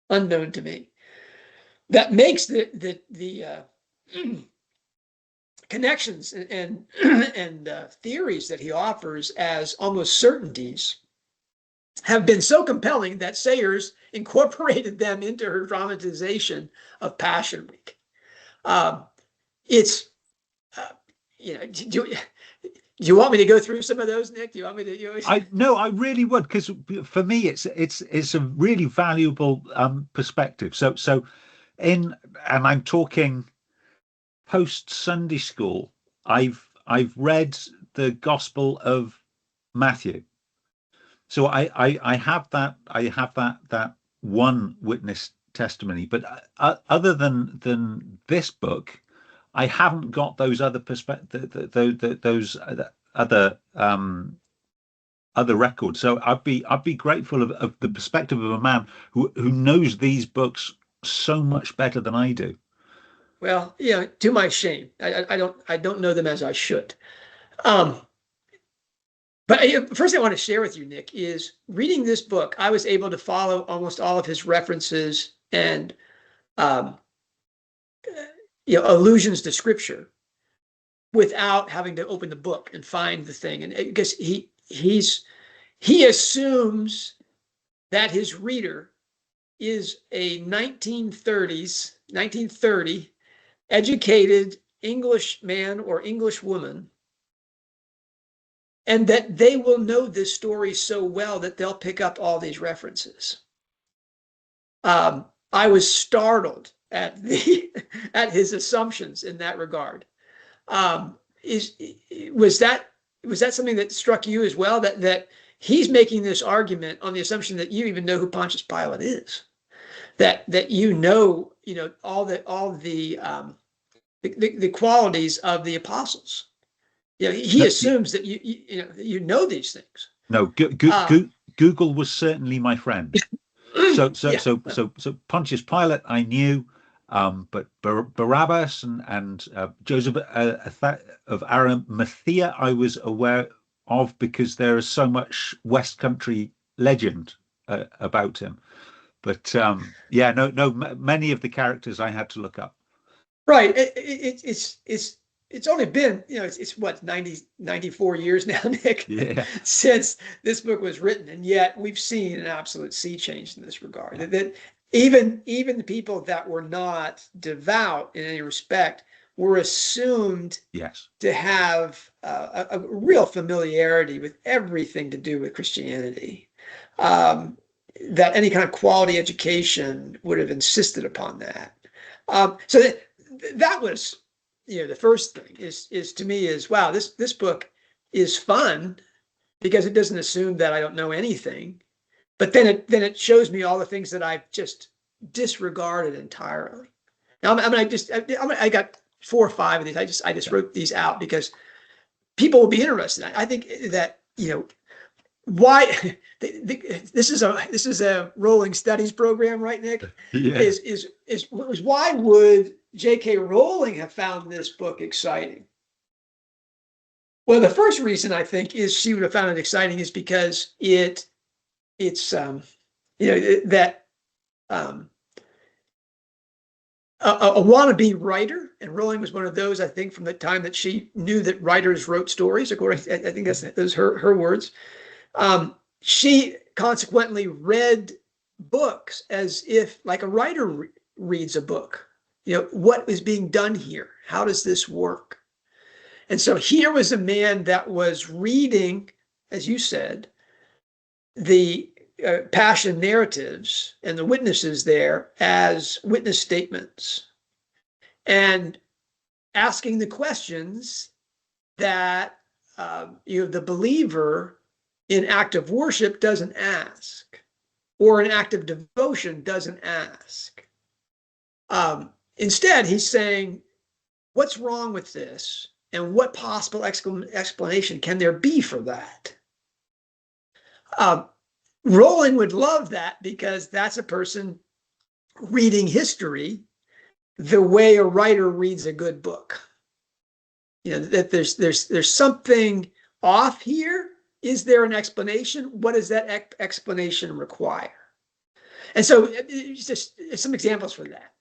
unknown to me. That makes the connections and theories that he offers as almost certainties have been so compelling that Sayers incorporated them into her dramatization of Passion Week. Do you want me to go through some of those, Nick? Do you want me to? No, I really would, because for me, it's a really valuable perspective. And I'm talking post Sunday school. I've read the Gospel of Matthew, so I have that one witness testimony. But other than this book, I haven't got those other those other records. So I'd be grateful of the perspective of a man who knows these books so much better than I do. Well, to my shame, I don't know them as I should. But first thing I want to share with you, Nick, is reading this book, I was able to follow almost all of his references and allusions to scripture without having to open the book and find the thing. And because he assumes that his reader is a 1930 educated English man or English woman, and that they will know this story so well that they'll pick up all these references. I was startled at his assumptions in that regard. Was that something that struck you as well? That he's making this argument on the assumption that you even know who Pontius Pilate is, that all the qualities of the apostles. He assumes that you know these things. No, Google was certainly my friend. So Pontius Pilate I knew, but Barabbas and Joseph of Arimathea I was aware of, because there is so much West Country legend about him. But many of the characters I had to look up. Right. It's only been, it's what, 94 years now, Nick, since this book was written. And yet we've seen an absolute sea change in this regard. That even the people that were not devout in any respect were assumed to have a real familiarity with everything to do with Christianity. That any kind of quality education would have insisted upon that. So that was, the first thing is to me is, wow, this book is fun because it doesn't assume that I don't know anything, but then it shows me all the things that I've just disregarded entirely. Now, I got 4 or 5 of these. I just wrote these out because people will be interested. I think that, why this is a Rowling studies program, right, Nick? Yeah. Is why would J.K. Rowling have found this book exciting? Well, the first reason I think is she would have found it exciting is because it's a wannabe writer, and Rowling was one of those, I think, from the time that she knew that writers wrote stories. According, I think those her words. She consequently read books as if, like a writer reads a book. what is being done here? How does this work? And so here was a man that was reading, as you said, the passion narratives and the witnesses there as witness statements, and asking the questions that the believer in active worship doesn't ask, or an act of devotion doesn't ask. Instead, he's saying, what's wrong with this? And what possible explanation can there be for that? Rowling would love that, because that's a person reading history the way a writer reads a good book. That there's something off here. Is there an explanation? What does that explanation require? And so just some examples for that.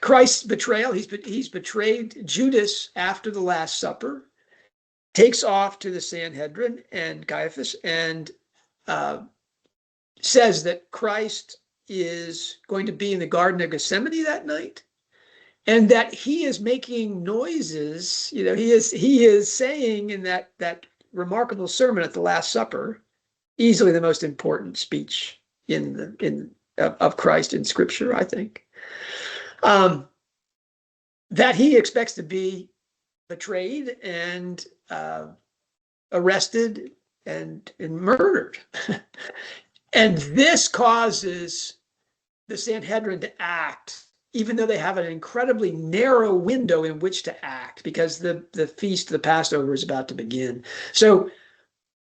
Christ's betrayal. He's betrayed Judas after the Last Supper, takes off to the Sanhedrin and Caiaphas, and says that Christ is going to be in the Garden of Gethsemane that night, and that he is making noises. He is saying in that remarkable sermon at the Last Supper, easily the most important speech of Christ in Scripture, I think, that he expects to be betrayed and arrested and murdered. And this causes the Sanhedrin to act, even though they have an incredibly narrow window in which to act, because the feast of the Passover is about to begin. So,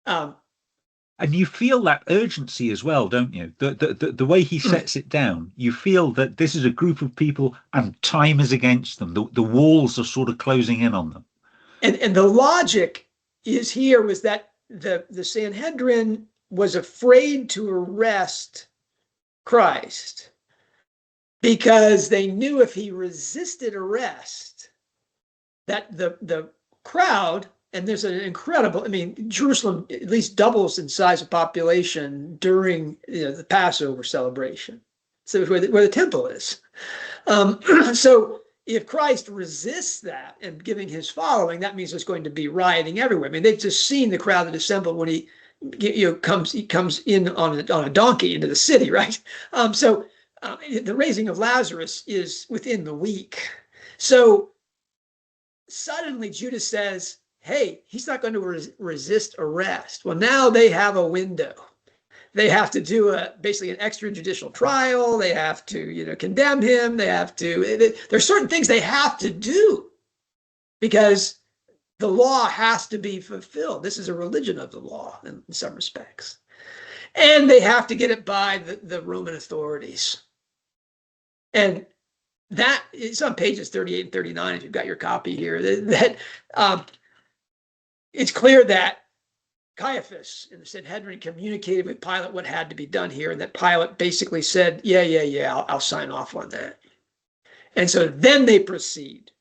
and you feel that urgency as well, don't you? The way he sets it down, you feel that this is a group of people and time is against them. The walls are sort of closing in on them. And the logic was that the Sanhedrin was afraid to arrest Christ, because they knew if he resisted arrest, that the crowd, and there's an incredible, Jerusalem at least doubles in size of population during the Passover celebration. So where the temple is. So if Christ resists that and giving his following, that means there's going to be rioting everywhere. They've just seen the crowd that assembled when he comes in on a donkey into the city, right? So the raising of Lazarus is within the week. So suddenly Judas says, hey, he's not going to resist arrest. Well, now they have a window. They have to do basically an extrajudicial trial. They have to, condemn him. There's certain things they have to do, because the law has to be fulfilled. This is a religion of the law in some respects. And they have to get it by the Roman authorities. And that is on pages 38 and 39, if you've got your copy here, it's clear that Caiaphas and the Sanhedrin communicated with Pilate what had to be done here, and that Pilate basically said, yeah, I'll sign off on that. And so then they proceed.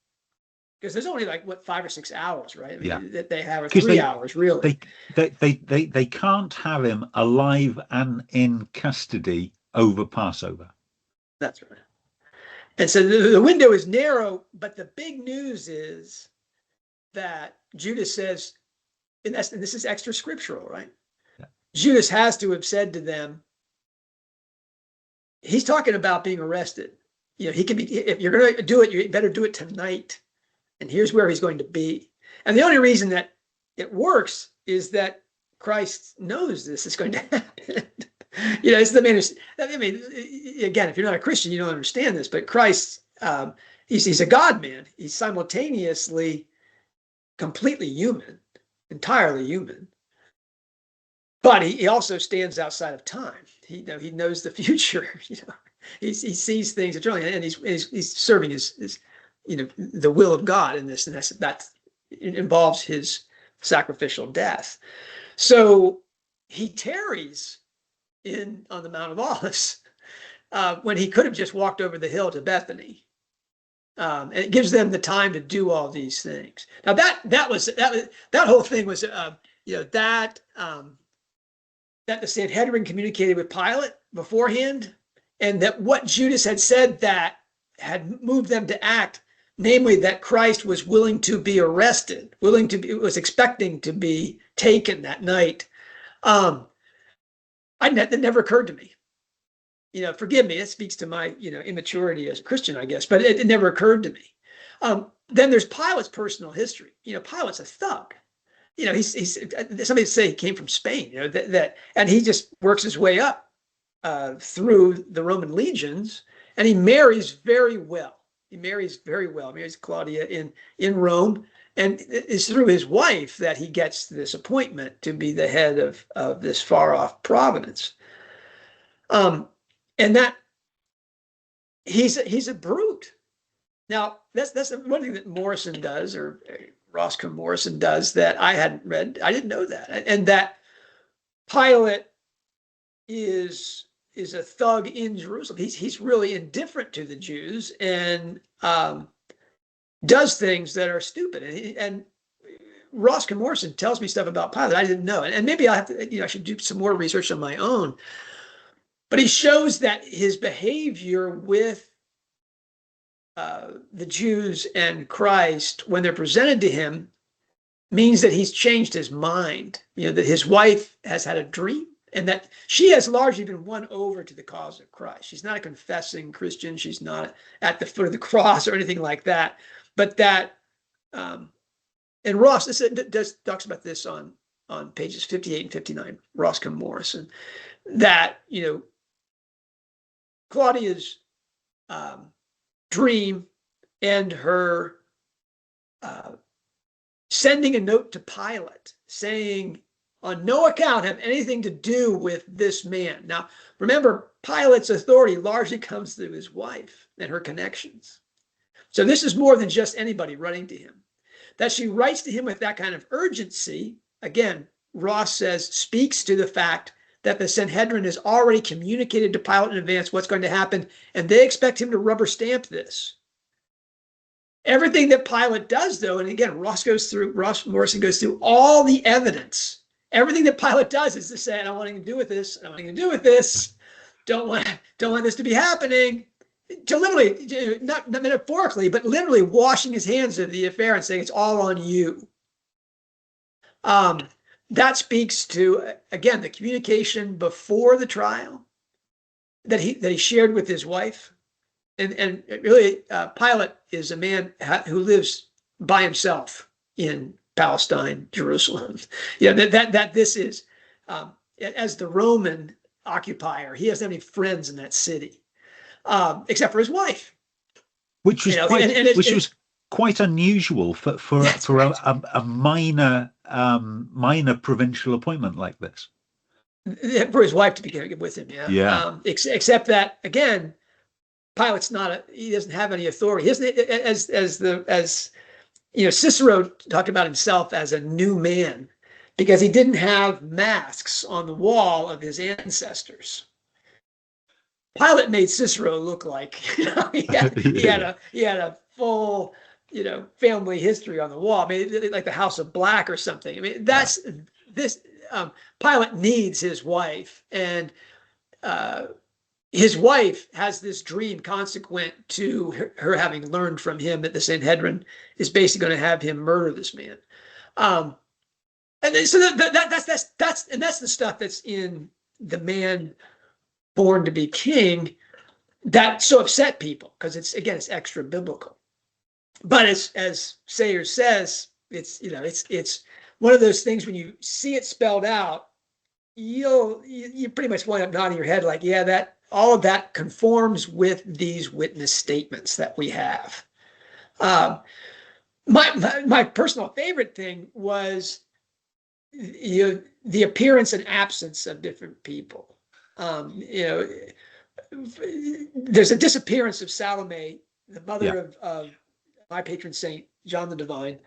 Because there's only 5 or 6 hours, right? That they have, or 3 hours, really. They can't have him alive and in custody over Passover. That's right. And so the window is narrow, but the big news is that Judas says, and this is extra scriptural, right? Yeah. Judas has to have said to them, he's talking about being arrested. He can be, if you're going to do it, you better do it tonight. And here's where he's going to be. And the only reason that it works is that Christ knows this is going to happen. It's the man. Again, if you're not a Christian, you don't understand this. But Christ, he's a God man. He's simultaneously completely human, entirely human. But he also stands outside of time. He knows the future. He sees things eternally, and he's serving his the will of God in this, and that involves his sacrificial death. So he tarries on the Mount of Olives when he could have just walked over the hill to Bethany, and it gives them the time to do all these things. Now that whole thing was that the Sanhedrin communicated with Pilate beforehand and that what Judas had said that had moved them to act, namely that Christ was willing to be arrested, was expecting to be taken that night. That never occurred to me. Forgive me, it speaks to my, immaturity as a Christian, I guess, but it never occurred to me. Then there's Pilate's personal history. Pilate's a thug. He's somebody say he came from Spain, and he just works his way up through the Roman legions, and he marries very well. He marries Claudia in Rome, and it's through his wife that he gets this appointment to be the head of this far off province. And that he's a brute. Now that's one thing that Morrison does, or Roscoe Morrison does, that I hadn't read. I didn't know that, and that Pilate is a thug in Jerusalem. He's really indifferent to the Jews and does things that are stupid. And Roscoe Morrison tells me stuff about Pilate I didn't know, and maybe I have to. I should do some more research on my own. But he shows that his behavior with the Jews and Christ, when they're presented to him, means that he's changed his mind. That his wife has had a dream, and that she has largely been won over to the cause of Christ. She's not a confessing Christian. She's not at the foot of the cross or anything like that. But that, and Ross talks about this on pages 58 and 59, Roscoe Morrison, that, Claudia's dream and her sending a note to Pilate saying, on no account have anything to do with this man. Now, remember, Pilate's authority largely comes through his wife and her connections. So this is more than just anybody running to him. That she writes to him with that kind of urgency, again, Ross says, speaks to the fact that the Sanhedrin has already communicated to Pilate in advance what's going to happen, and they expect him to rubber stamp this. Everything that Pilate does, though, and again, Ross Morrison goes through all the evidence. Everything that Pilate does is to say, I don't want anything to do with this. I don't want anything to do with this. Don't want this to be happening. To literally, not metaphorically, but literally washing his hands of the affair and saying it's all on you. That speaks to, again, the communication before the trial that he shared with his wife. And really, Pilate is a man who lives by himself in Palestine, Jerusalem. That this is, as the Roman occupier, he doesn't have any friends in that city, except for his wife. Which was quite unusual for a minor provincial appointment like this. For his wife to be with him, yeah. Except that, again, Pilate's he doesn't have any authority. He isn't, as Cicero talked about himself as a new man because he didn't have masks on the wall of his ancestors. Pilate made Cicero look like he had a full family history on the wall. I mean, like the House of Black or something. I mean, that's this. Pilate needs his wife, and his wife has this dream consequent to her having learned from him that the Sanhedrin is basically going to have him murder this man. And so that's the stuff that's in The Man Born to be King that so upset people because it's extra biblical. But as Sayers says, it's one of those things when you see it spelled out, you pretty much wind up nodding your head like, yeah, that all of that conforms with these witness statements that we have. My personal favorite thing was the appearance and absence of different people. There's a disappearance of Salome, the mother of my patron saint, John the Divine,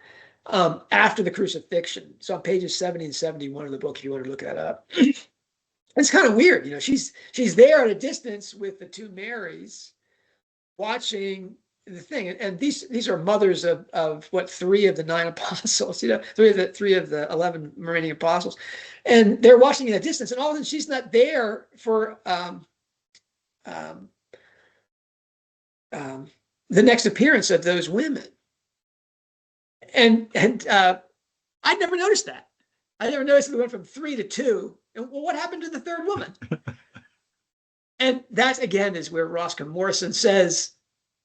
after the crucifixion. So on pages 70 and 71 of the book, if you want to look that up. It's kind of weird, she's there at a distance with the two Marys watching the thing. And these are mothers of what, 3 of the 9 apostles, 3 of the 11 remaining apostles. And they're watching at a distance, and all of a sudden she's not there for um, the next appearance of those women. And I'd never noticed that. I never noticed we went from 3 to 2. And well, what happened to the third woman? And that, again, is where Roscoe Morrison says,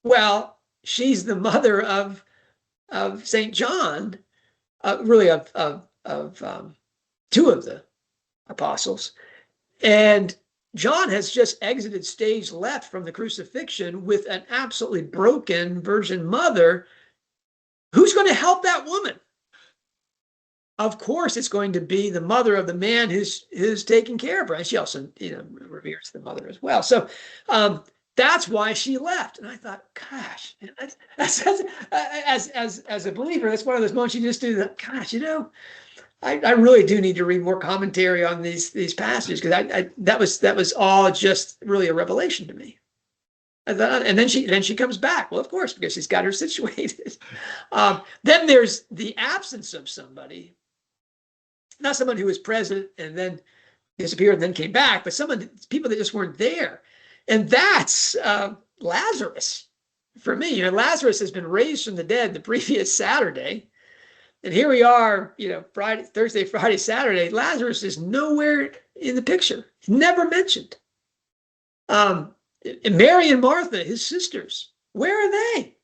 well, she's the mother of St. John, really of 2 of the apostles. And John has just exited stage left from the crucifixion with an absolutely broken Virgin Mother. Who's going to help that woman? Of course, it's going to be the mother of the man who's taking care of her. And she also, reveres the mother as well. So that's why she left. And I thought, gosh, as a believer, that's one of those moments you just do that. Gosh, I really do need to read more commentary on these passages, because that was all just really a revelation to me. And then she comes back. Well, of course, because she's got her situated. Then there's the absence of somebody, not someone who was present and then disappeared and then came back, but people that just weren't there. And that's Lazarus for me. Lazarus has been raised from the dead the previous Saturday. And here we are, Thursday, Friday, Saturday. Lazarus is nowhere in the picture. He's never mentioned. Mary and Martha, his sisters, where are they?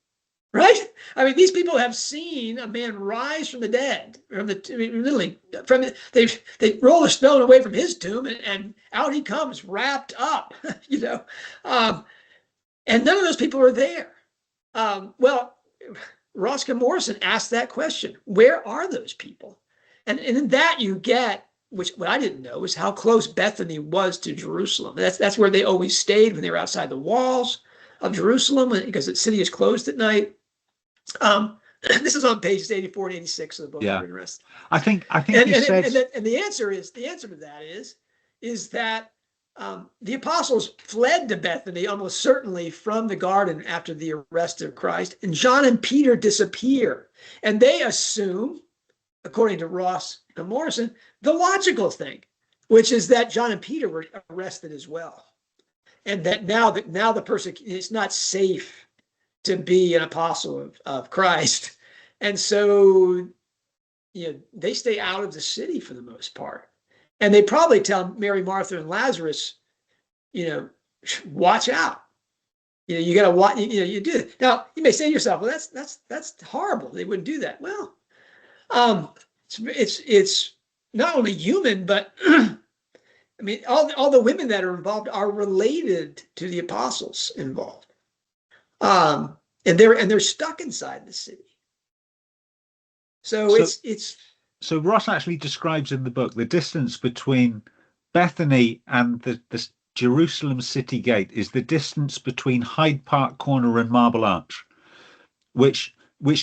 Right? I mean, these people have seen a man rise from the dead. They roll a stone away from his tomb, and out he comes, wrapped up. And none of those people are there. Well, Roscoe Morrison asked that question: where are those people? And in that you get, what I didn't know is how close Bethany was to Jerusalem. That's where they always stayed when they were outside the walls of Jerusalem, because the city is closed at night. This is on pages 84 and 86 of the book. Yeah. Interesting. I think you said, and the answer to that is that the apostles fled to Bethany almost certainly from the garden after the arrest of Christ, and John and Peter disappear, and they assume, according to Ross and Morrison, the logical thing, which is that John and Peter were arrested as well, and that now the persecution, it's not safe to be an apostle of Christ, and so they stay out of the city for the most part, and they probably tell Mary, Martha, and Lazarus, watch out. You got to watch. You do it. Now you may say to yourself, well, that's horrible. They wouldn't do that. Well, it's not only human, but I mean, all the women that are involved are related to the apostles involved, and they're stuck inside the city. So Ross actually describes in the book the distance between Bethany and the Jerusalem city gate is the distance between Hyde Park Corner and Marble Arch, which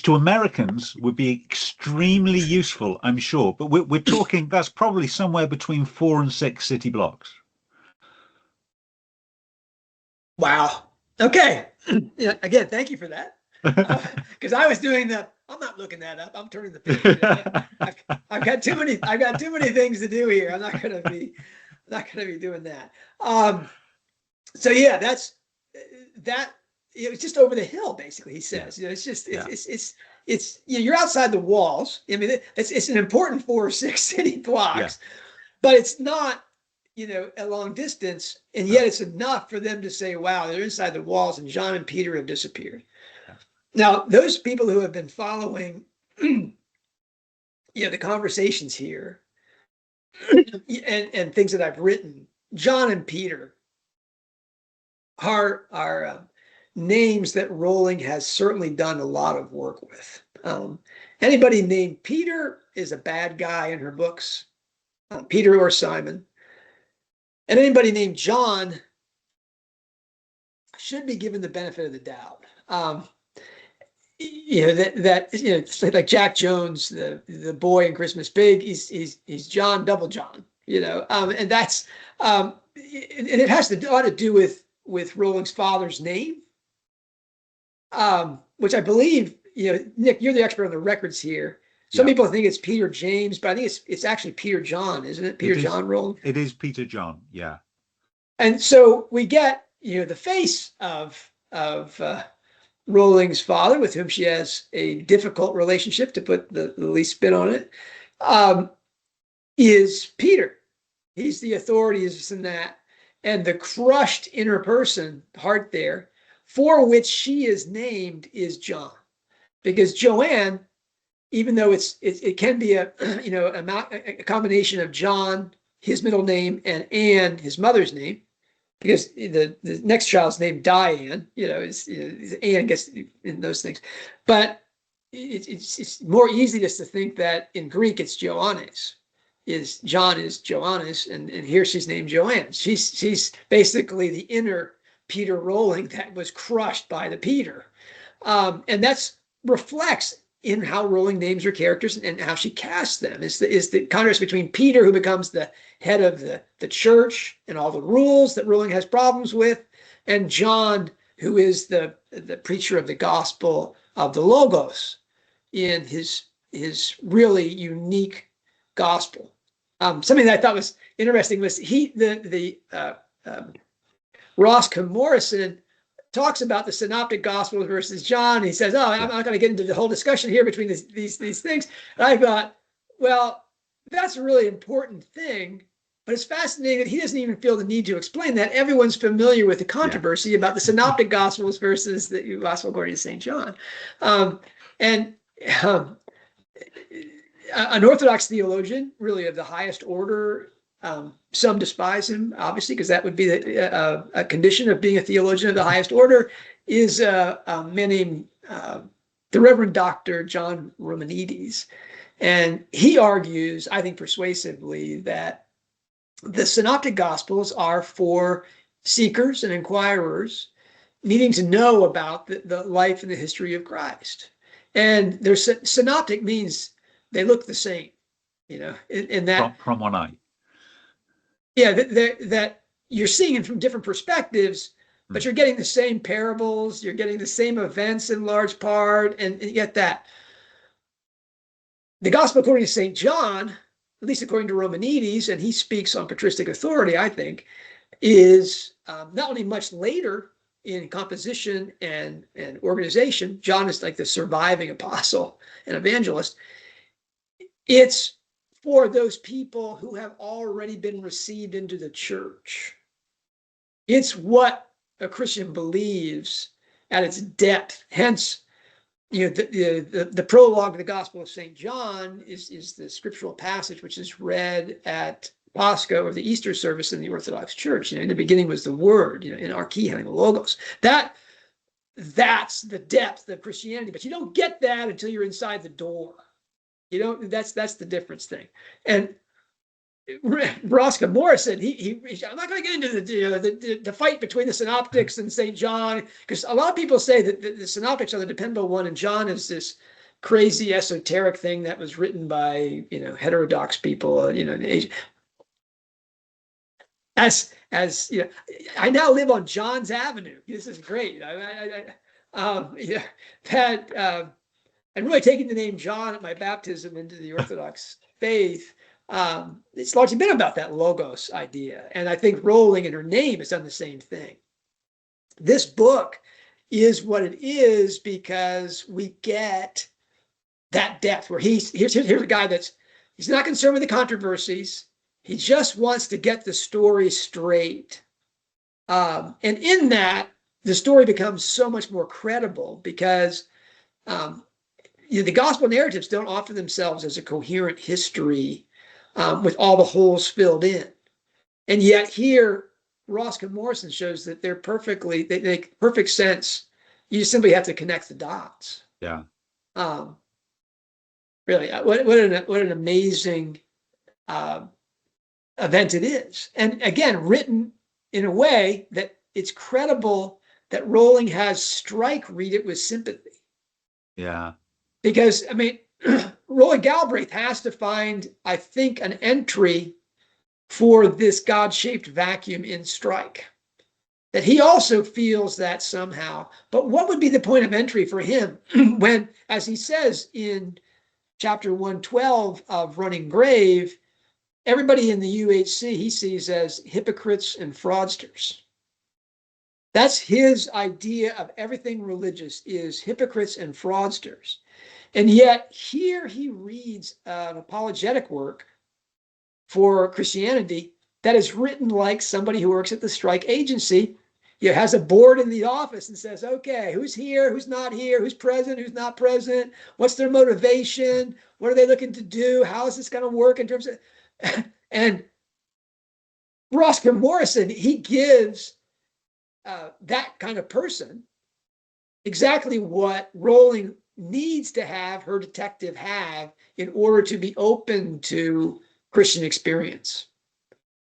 to Americans would be extremely useful, I'm sure. But we're talking, that's probably somewhere between 4 and 6 city blocks. Wow. Okay. Again, thank you for that. Because I was doing I'm not looking that up. I'm turning the page. I've got too many things to do here. I'm not going to be doing that. So yeah, that's that. It's just over the hill, basically. He says, it's you're outside the walls. I mean, it's an important 4 or 6 city blocks, but it's not a long distance, and yet it's enough for them to say, wow, they're inside the walls, and John and Peter have disappeared. Now, those people who have been following, the conversations here and things that I've written, John and Peter are names that Rowling has certainly done a lot of work with. Anybody named Peter is a bad guy in her books, Peter or Simon. And anybody named John should be given the benefit of the doubt. It's like Jack Jones, the boy in Christmas Pig. He's John, double John. And that's and it has a lot to do with Rowling's father's name, which I believe. Nick, you're the expert on the records here. Some people think it's Peter James, but I think it's actually Peter John, isn't it? John Rowling. It is Peter John, yeah. And so we get the face of Rowling's father, with whom she has a difficult relationship, to put the least spin on it, is Peter. He's the authority in that. And the crushed inner person, heart there, for which she is named, is John. Because Joanne, even though it can be a combination of John, his middle name, and Anne, his mother's name, because the next child's named Diane, Anne gets in those things. But it's more easy just to think that in Greek it's Joannes. John is Joannes, and here she's named Joanne. She's basically the inner Peter Rowling that was crushed by the Peter. And that's reflects in how Rowling names her characters and how she casts them. Is the contrast between Peter, who becomes the head of the church and all the rules that Rowling has problems with, and John, who is the preacher of the gospel of the Logos in his really unique gospel. Something that I thought was interesting was Roscoe Morrison talks about the synoptic gospels versus John. He says, I'm not going to get into the whole discussion here between these things. And I thought, well, that's a really important thing, but it's fascinating that he doesn't even feel the need to explain that. Everyone's familiar with the controversy about the synoptic gospels versus the gospel according to St. John. An Orthodox theologian, really of the highest order. Some despise him, obviously, because that would be a condition of being a theologian of the highest order, is a man named the Reverend Dr. John Romanides. And he argues, I think persuasively, that the synoptic gospels are for seekers and inquirers needing to know about the life and the history of Christ. And there's synoptic means they look the same, in that from one eye. Yeah, that you're seeing it from different perspectives, but you're getting the same parables, you're getting the same events in large part, and you get that. The gospel according to St. John, at least according to Romanides, and he speaks on patristic authority, I think, is not only much later in composition and organization. John is like the surviving apostle and evangelist. It's for those people who have already been received into the church. It's what a Christian believes at its depth. Hence, the prologue of the Gospel of St. John is the scriptural passage which is read at Pascha, or the Easter service in the Orthodox Church. In the beginning was the Word, in archaea, having the Logos. That's the depth of Christianity, but you don't get that until you're inside the door. That's the difference thing. And Roscoe Morrison, I'm not going to get into the fight between the synoptics and St. John, because a lot of people say that the synoptics are the dependable one, and John is this crazy esoteric thing that was written by heterodox people. As I now live on John's Avenue. This is great. And really taking the name John at my baptism into the Orthodox faith, it's largely been about that Logos idea. And I think Rowling in her name has done the same thing. This book is what it is because we get that depth where here's a guy he's not concerned with the controversies. He just wants to get the story straight. And in that, the story becomes so much more credible because the gospel narratives don't offer themselves as a coherent history with all the holes filled in. And yet here, Roscoe Morrison shows that they make perfect sense. You just simply have to connect the dots. Yeah. Really, what an amazing event it is. And again, written in a way that it's credible that Rowling has Strike read it with sympathy. Yeah. Because, Robert Galbraith has to find, I think, an entry for this God-shaped vacuum in Strike. That he also feels that somehow. But what would be the point of entry for him when, as he says in chapter 112 of Running Grave, everybody in the UHC he sees as hypocrites and fraudsters. That's his idea of everything religious is hypocrites and fraudsters. And yet here he reads an apologetic work for Christianity that is written like somebody who works at the Strike Agency. Has a board in the office and says, okay, who's here, who's not here, who's present, who's not present, what's their motivation, what are they looking to do, how is this going to work in terms of, and Roscoe Morrison, he gives that kind of person exactly what Rowling needs to have her detective have in order to be open to Christian experience.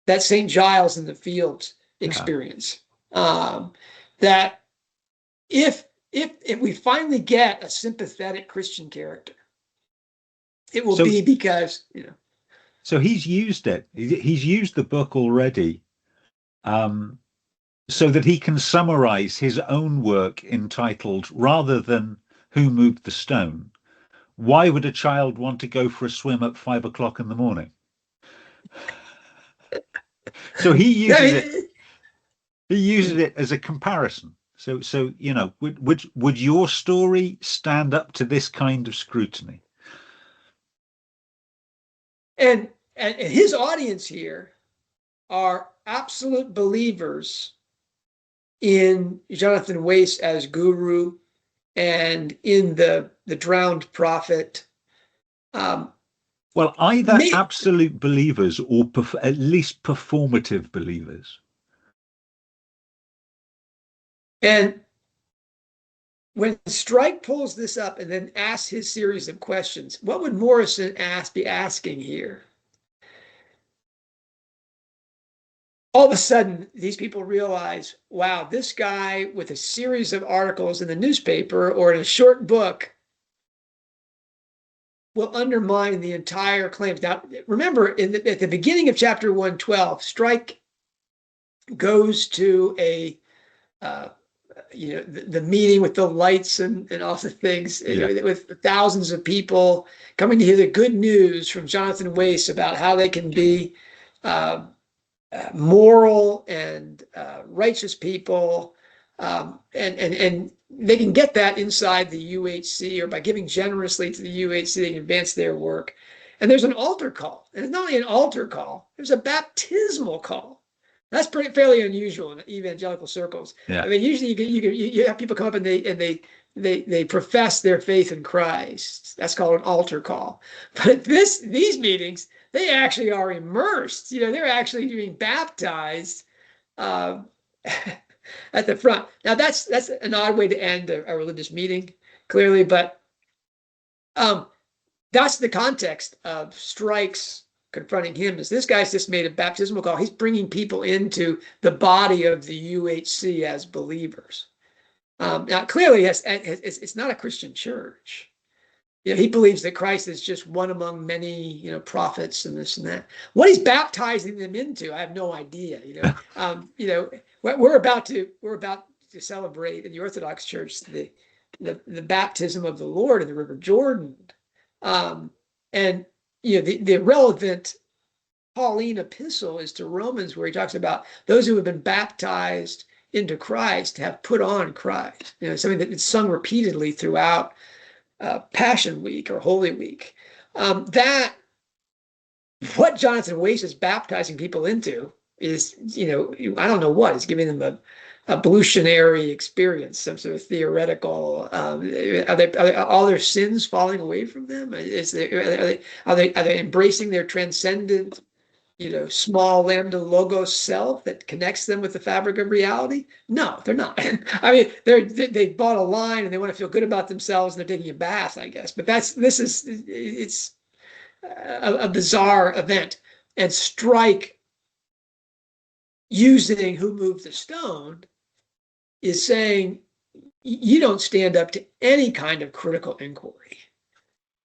That St. Giles in the Fields experience. That if we finally get a sympathetic Christian character, it will be because, So he's used it. He's used the book already, so that he can summarize his own work entitled, rather than Who Moved the Stone, Why Would a Child Want to Go for a Swim at 5 o'clock in the morning? So he uses it. He uses it as a comparison. So would your story stand up to this kind of scrutiny? And his audience here are absolute believers in Jonathan Wace as guru and in the drowned prophet. Well, either absolute believers or at least performative believers. And when Strike pulls this up and then asks his series of questions, what would Morrison be asking here? All of a sudden, these people realize, wow, this guy with a series of articles in the newspaper or in a short book will undermine the entire claims. Now, remember, at the beginning of chapter 112, Strike goes to the meeting with the lights and all the things, with thousands of people coming to hear the good news from Jonathan Wace about how they can be moral and righteous people, and they can get that inside the UHC, or by giving generously to the UHC, they can advance their work. And there's an altar call, and it's not only an altar call, there's a baptismal call. That's fairly unusual in evangelical circles. Yeah. I mean, usually you have people come up and they profess their faith in Christ. That's called an altar call. But at these meetings, they actually are immersed. They're actually being baptized at the front. Now that's an odd way to end a religious meeting, clearly, but that's the context of Strike's confronting him. Is this guy's just made a baptismal call? He's bringing people into the body of the UHC as believers. Now, clearly, it's not a Christian church. He believes that Christ is just one among many, prophets and this and that. What he's baptizing them into, I have no idea. We're about to celebrate in the Orthodox Church the baptism of the Lord in the River Jordan, and the relevant Pauline epistle is to Romans, where he talks about those who have been baptized into Christ have put on Christ. Something that is sung repeatedly throughout Passion Week or Holy Week. That what Jonathan Wace is baptizing people into is, I don't know what, it's giving them a ablutionary experience, some sort of theoretical. Are all their sins falling away from them? Are they embracing their transcendent, small lambda logos self that connects them with the fabric of reality? No, they're not. I mean, they bought a line and they want to feel good about themselves and they're taking a bath, I guess. But it's a bizarre event. And Strike, using Who Moved the Stone, is saying you don't stand up to any kind of critical inquiry.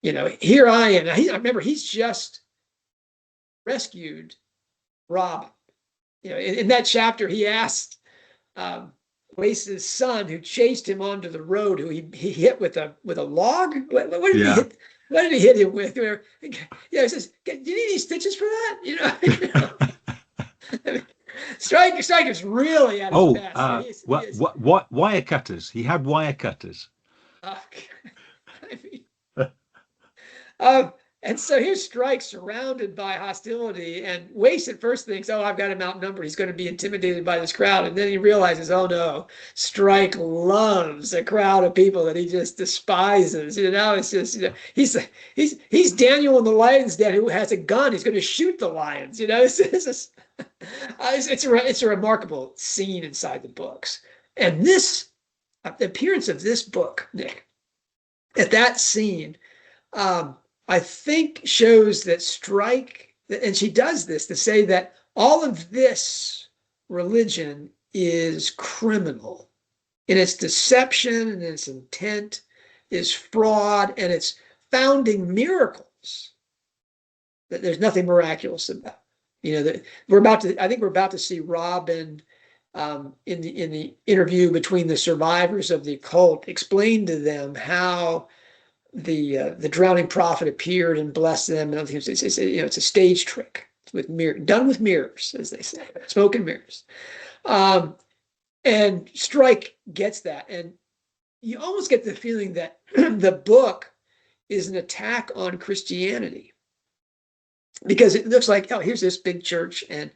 Here I am. I remember he's just rescued Robin. In that chapter, he asked Wace's son, who chased him onto the road, who he hit with a log. What did he hit him with? He says, "Do you need any stitches for that?" Strike is really at his Oh, best. Yeah, what wire cutters? He had wire cutters. I mean, um, and so here's Strike surrounded by hostility, and Wace at first thinks, "Oh, I've got him outnumbered. He's going to be intimidated by this crowd." And then he realizes, "Oh no, Strike loves a crowd of people that he just despises." It's just he's Daniel in the lion's den who has a gun. He's going to shoot the lions. It's a remarkable scene inside the books, and the appearance of this book, Nick, at that scene. I think shows that Strike, and she does this to say that all of this religion is criminal in its deception and its intent, is fraud, and its founding miracles. That there's nothing miraculous about. That I think we're about to see Robin in the interview between the survivors of the cult explain to them how the drowning prophet appeared and blessed them, and other things. It's a stage trick done with mirrors, as they say, smoke and mirrors. And Strike gets that, and you almost get the feeling that the book is an attack on Christianity, because it looks like, oh, here's this big church, and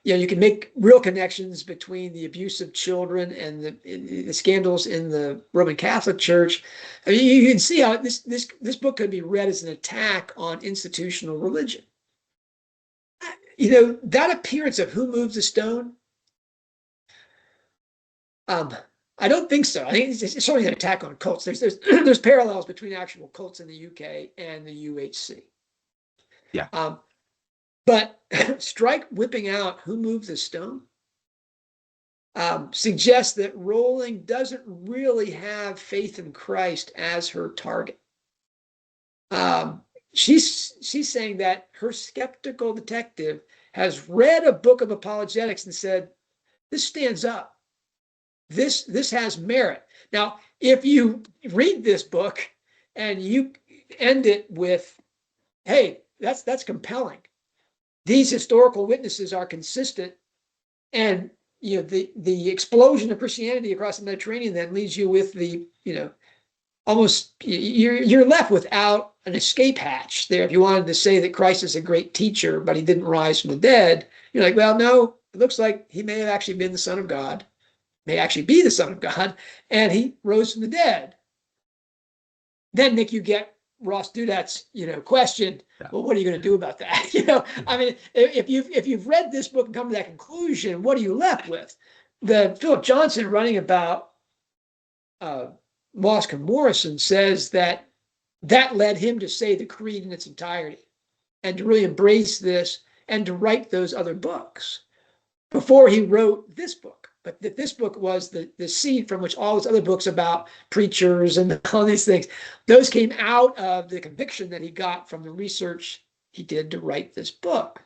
you can make real connections between the abuse of children and the scandals in the Roman Catholic Church. I mean, you can see how this book could be read as an attack on institutional religion. That appearance of who moved the stone, I don't think so. I think it's certainly an attack on cults. There's parallels between actual cults in the UK and the UHC. Yeah. But Strike whipping out who moved the stone suggests that Rowling doesn't really have faith in Christ as her target. She's saying that her skeptical detective has read a book of apologetics and said, this stands up. This has merit. Now, if you read this book and you end it with, hey, that's compelling. These historical witnesses are consistent, and the explosion of Christianity across the Mediterranean then leaves you with almost you're left without an escape hatch there. If you wanted to say that Christ is a great teacher, but he didn't rise from the dead, you're like, well, no, it looks like he may have actually been the Son of God, may actually be the Son of God, and he rose from the dead. Then, Nick, you get Ross Dudat's, question. Yeah. Well, what are you going to do about that? I mean, if you've read this book and come to that conclusion, what are you left with? The Philip Johnson writing about Mosk and Morrison says that led him to say the creed in its entirety and to really embrace this and to write those other books before he wrote this book. But that this book was the seed from which all those other books about preachers and all these things, those came out of the conviction that he got from the research he did to write this book.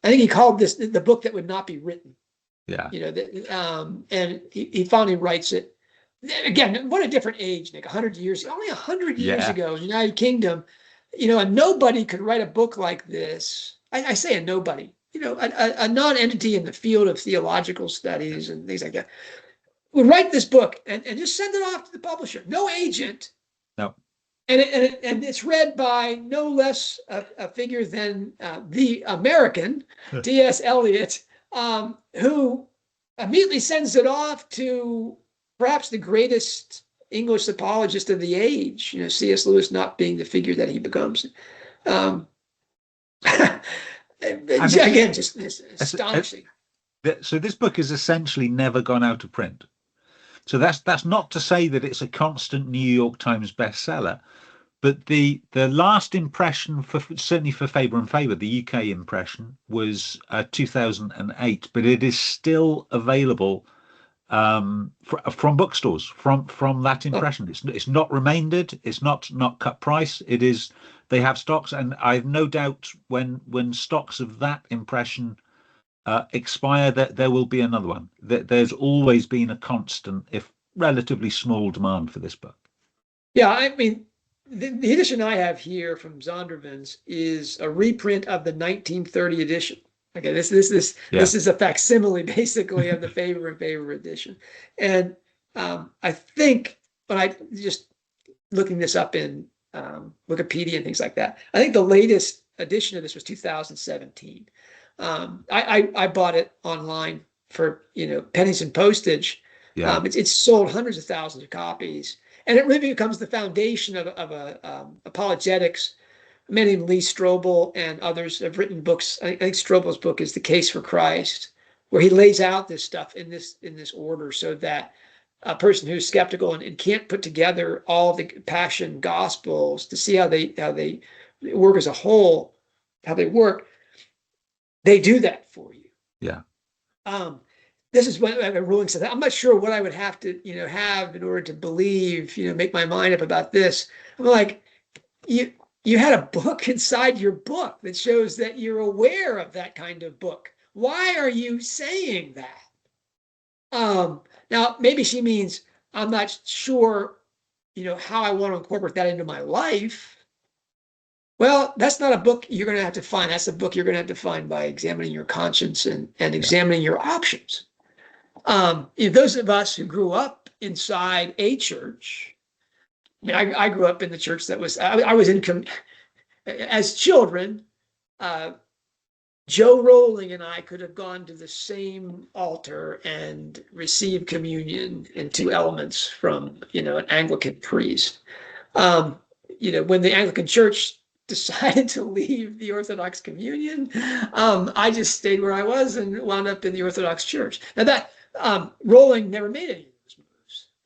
I think he called this the book that would not be written. Yeah. And he finally writes it. Again, what a different age, Nick. 100 years, only 100 years ago in the United Kingdom, a nobody could write a book like this. I say a nobody. A non-entity in the field of theological studies and things like that would write this book and just send it off to the publisher. No agent. No. And it's read by no less a figure than the American T.S. Eliot, who immediately sends it off to perhaps the greatest English apologist of the age, C.S. Lewis not being the figure that he becomes. Again, just astonishing. So this book has essentially never gone out of print. So that's not to say that it's a constant New York Times bestseller, but the last impression certainly for Faber and Faber, the UK impression was 2008, but it is still available from bookstores from that impression. It's not remaindered, it's not cut price. It is. They have stocks, and I've no doubt when stocks of that impression expire, that there will be another one. There's always been a constant, if relatively small, demand for this book. Yeah, I mean, the edition I have here from Zondervan's is a reprint of the 1930 edition. Okay, this is a facsimile basically of the favor edition, and I think when I just looking this up in Wikipedia and things like that, I think the latest edition of this was 2017. I bought it online for pennies and postage. Yeah. It's sold hundreds of thousands of copies, and it really becomes the foundation of apologetics. A man named Lee Strobel and others have written books. I think Strobel's book is The Case for Christ, where he lays out this stuff in this order so that a person who's skeptical and can't put together all the Passion Gospels to see how they work as a whole, how they work, they do that for you. Yeah. This is what Rowling said. I'm not sure what I would have to have in order to believe, make my mind up about this. I'm like, you had a book inside your book that shows that you're aware of that kind of book. Why are you saying that? Now, maybe she means I'm not sure, how I want to incorporate that into my life. Well, that's not a book you're going to have to find. That's a book you're going to have to find by examining your conscience and examining your options. Those of us who grew up inside a church, I grew up in the church that was, I was in, as children, Joe Rowling and I could have gone to the same altar and received communion in two elements from, an Anglican priest. When the Anglican Church decided to leave the Orthodox communion, I just stayed where I was and wound up in the Orthodox Church. Now that Rowling never made any of those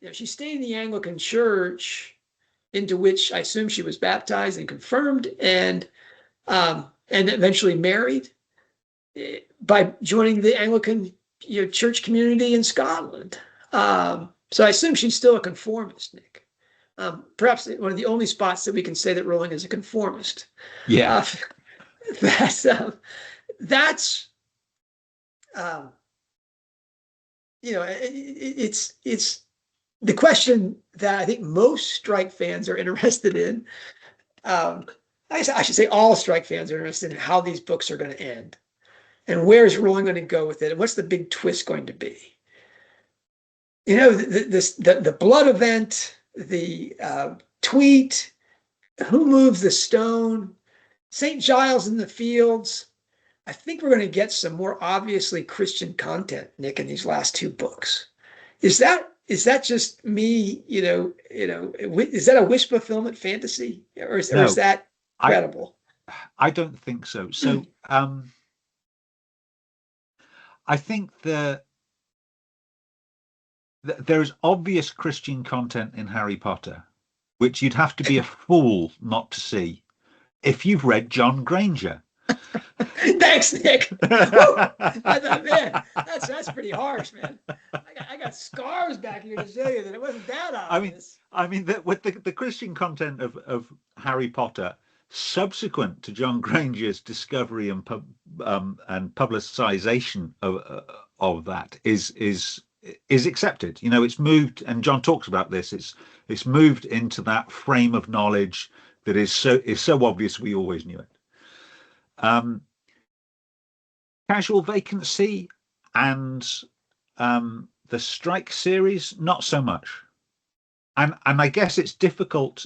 moves. She stayed in the Anglican Church, into which I assume she was baptized and confirmed, and eventually married by joining the Anglican church community in Scotland. So I assume she's still a conformist, Nick. Perhaps one of the only spots that we can say that Rowling is a conformist. Yeah. That's it's the question that I think most Strike fans are interested in. I should say all Strike fans are interested in how these books are going to end, and where is Rowling going to go with it, and what's the big twist going to be? The blood event, the tweet, who moved the stone, St. Giles in the fields. I think we're going to get some more obviously Christian content, Nick, in these last two books. Is that just me? Is that a wish fulfillment fantasy, or is that credible? I don't think so. So I think there's obvious Christian content in Harry Potter, which you'd have to be a fool not to see if you've read John Granger. Thanks, Nick. I thought, man, that's pretty harsh, man. I got scars back here to show you that it wasn't that obvious. I mean, with the Christian content of Harry Potter, subsequent to John Granger's discovery and publicization of that is accepted. It's moved, and John talks about this. It's moved into that frame of knowledge that is so obvious we always knew it. Casual Vacancy and the Strike series, not so much. And I guess it's difficult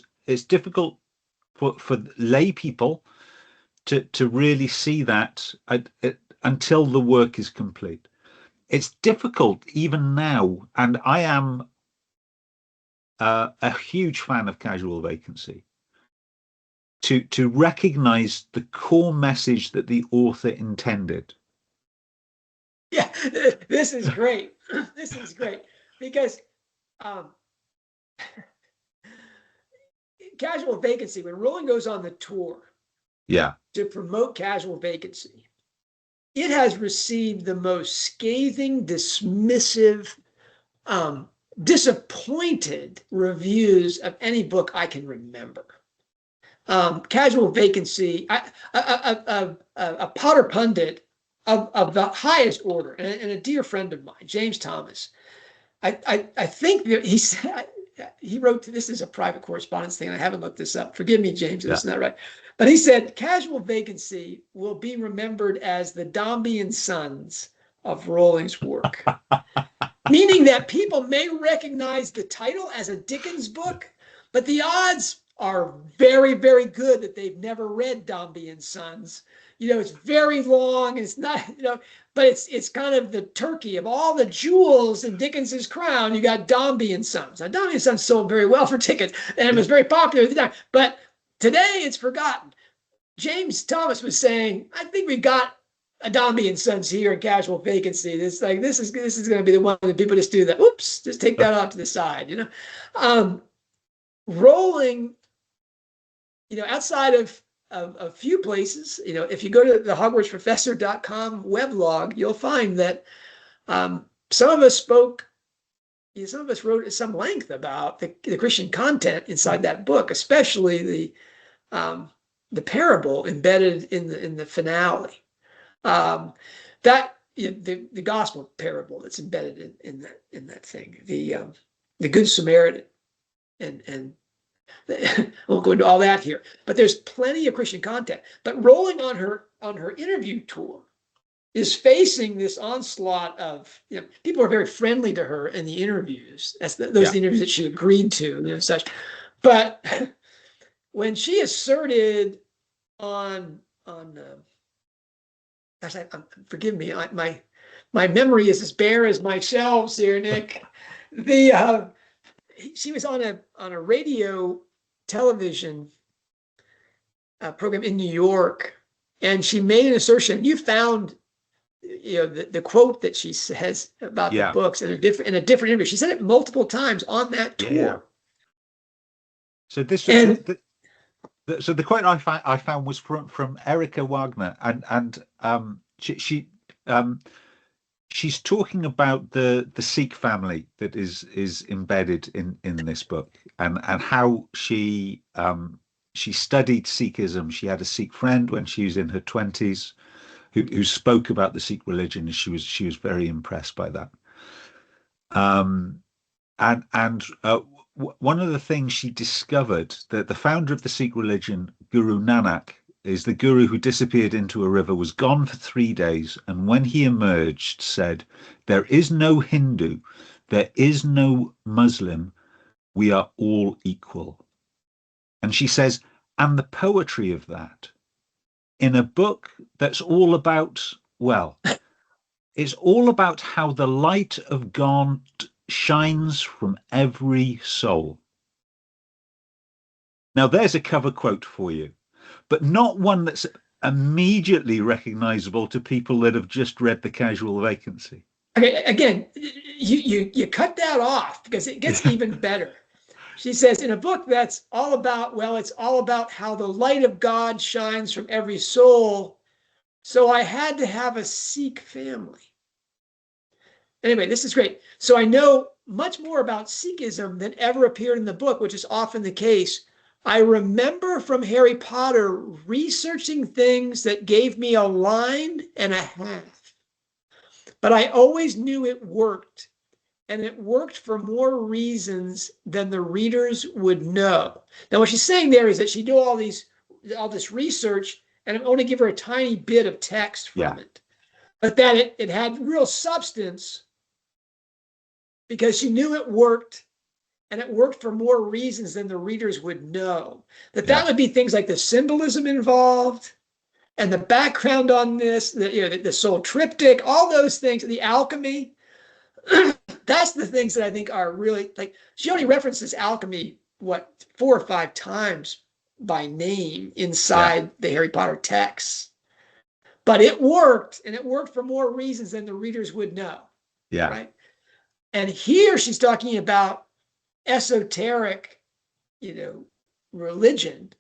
for lay people to really see that until the work is complete. It's difficult even now, and I am a huge fan of Casual Vacancy, to recognize the core message that the author intended. Yeah, this is great. This is great because Casual Vacancy, when Rowling goes on the tour to promote Casual Vacancy, it has received the most scathing, dismissive, disappointed reviews of any book I can remember. Casual Vacancy, a Potter pundit of the highest order, and a dear friend of mine, James Thomas, I think that he said, he wrote, this is a private correspondence thing, and I haven't looked this up. Forgive me, James, if it's not right. But he said, casual vacancy will be remembered as the Dombey and Sons of Rowling's work. Meaning that people may recognize the title as a Dickens book, but the odds are very, very good that they've never read Dombey and Sons. It's very long, and it's not, but it's kind of the turkey of all the jewels in Dickens's crown. You got Dombey and Sons. Now, Dombey and Sons sold very well for Dickens, and it was very popular at the time. But today, it's forgotten. James Thomas was saying, I think we got a Dombey and Sons here in casual vacancy. It's like this is going to be the one that people just do that. Oops, just take that off to the side. Rowling, outside of a few places, if you go to the HogwartsProfessor.com weblog, you'll find that some of us wrote at some length about the Christian content inside that book, especially the parable embedded in the finale. The gospel parable that's embedded in that thing, the Good Samaritan, and I won't go into all that here, but there's plenty of Christian content. But Rowling on her interview tour is facing this onslaught of, people are very friendly to her in the interviews. That's those interviews that she agreed to, such. But when she asserted on forgive me, my memory is as bare as my shelves here, Nick. She was on a radio television program in New York, and she made an assertion. You found, the quote that she says about the books in a different interview. She said it multiple times on that tour. Yeah. So so the quote I found was from Erica Wagner, and she's talking about the Sikh family that is embedded in this book, and how she studied Sikhism. She had a Sikh friend when she was in her 20s who spoke about the Sikh religion, and she was very impressed by that. One of the things she discovered, that the founder of the Sikh religion, Guru Nanak, is the guru who disappeared into a river, was gone for 3 days, and when he emerged said, "There is no Hindu, there is no Muslim, we are all equal." And she says, and the poetry of that, in a book that's all about, it's all about how the light of God shines from every soul. Now there's a cover quote for you, but not one that's immediately recognizable to people that have just read The Casual Vacancy. Okay, again, you cut that off because it gets even better. She says, in a book that's all about, it's all about how the light of God shines from every soul, so I had to have a Sikh family. Anyway, this is great. So I know much more about Sikhism than ever appeared in the book, which is often the case. I remember from Harry Potter researching things that gave me a line and a half, but I always knew it worked, and it worked for more reasons than the readers would know. Now, what she's saying there is that she did all this research, and only give her a tiny bit of text from it, but that it had real substance because she knew it worked. And it worked for more reasons than the readers would know. That would be things like the symbolism involved, and the background on this, the soul triptych, all those things, the alchemy. That's the things that I think are really, like, she only references alchemy 4 or 5 times by name inside the Harry Potter texts, but it worked, and it worked for more reasons than the readers would know. Yeah. Right. And here she's talking about esoteric, religion,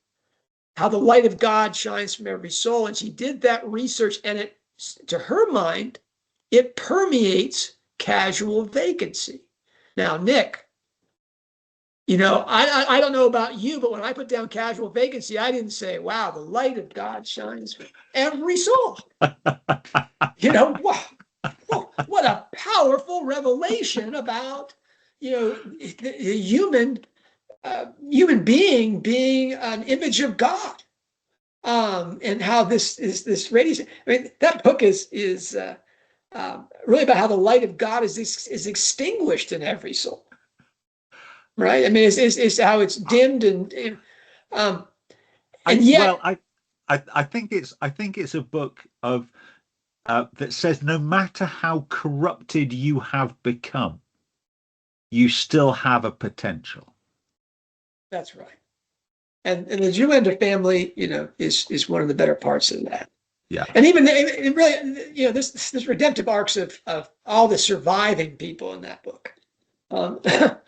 how the light of God shines from every soul. And she did that research, and it, to her mind, it permeates casual vacancy. Now, Nick, I don't know about you, but when I put down casual vacancy, I didn't say, wow, the light of God shines from every soul. Wow, what a powerful revelation about the human being an image of God, and how this radiation. I mean, that book is really about how the light of God is extinguished in every soul, right? I mean, it's how it's dimmed and yet. I think it's a book of that says no matter how corrupted you have become, you still have a potential. That's right. And the Zoolander family, is one of the better parts of that. Yeah. And even really, this redemptive arcs of all the surviving people in that book. But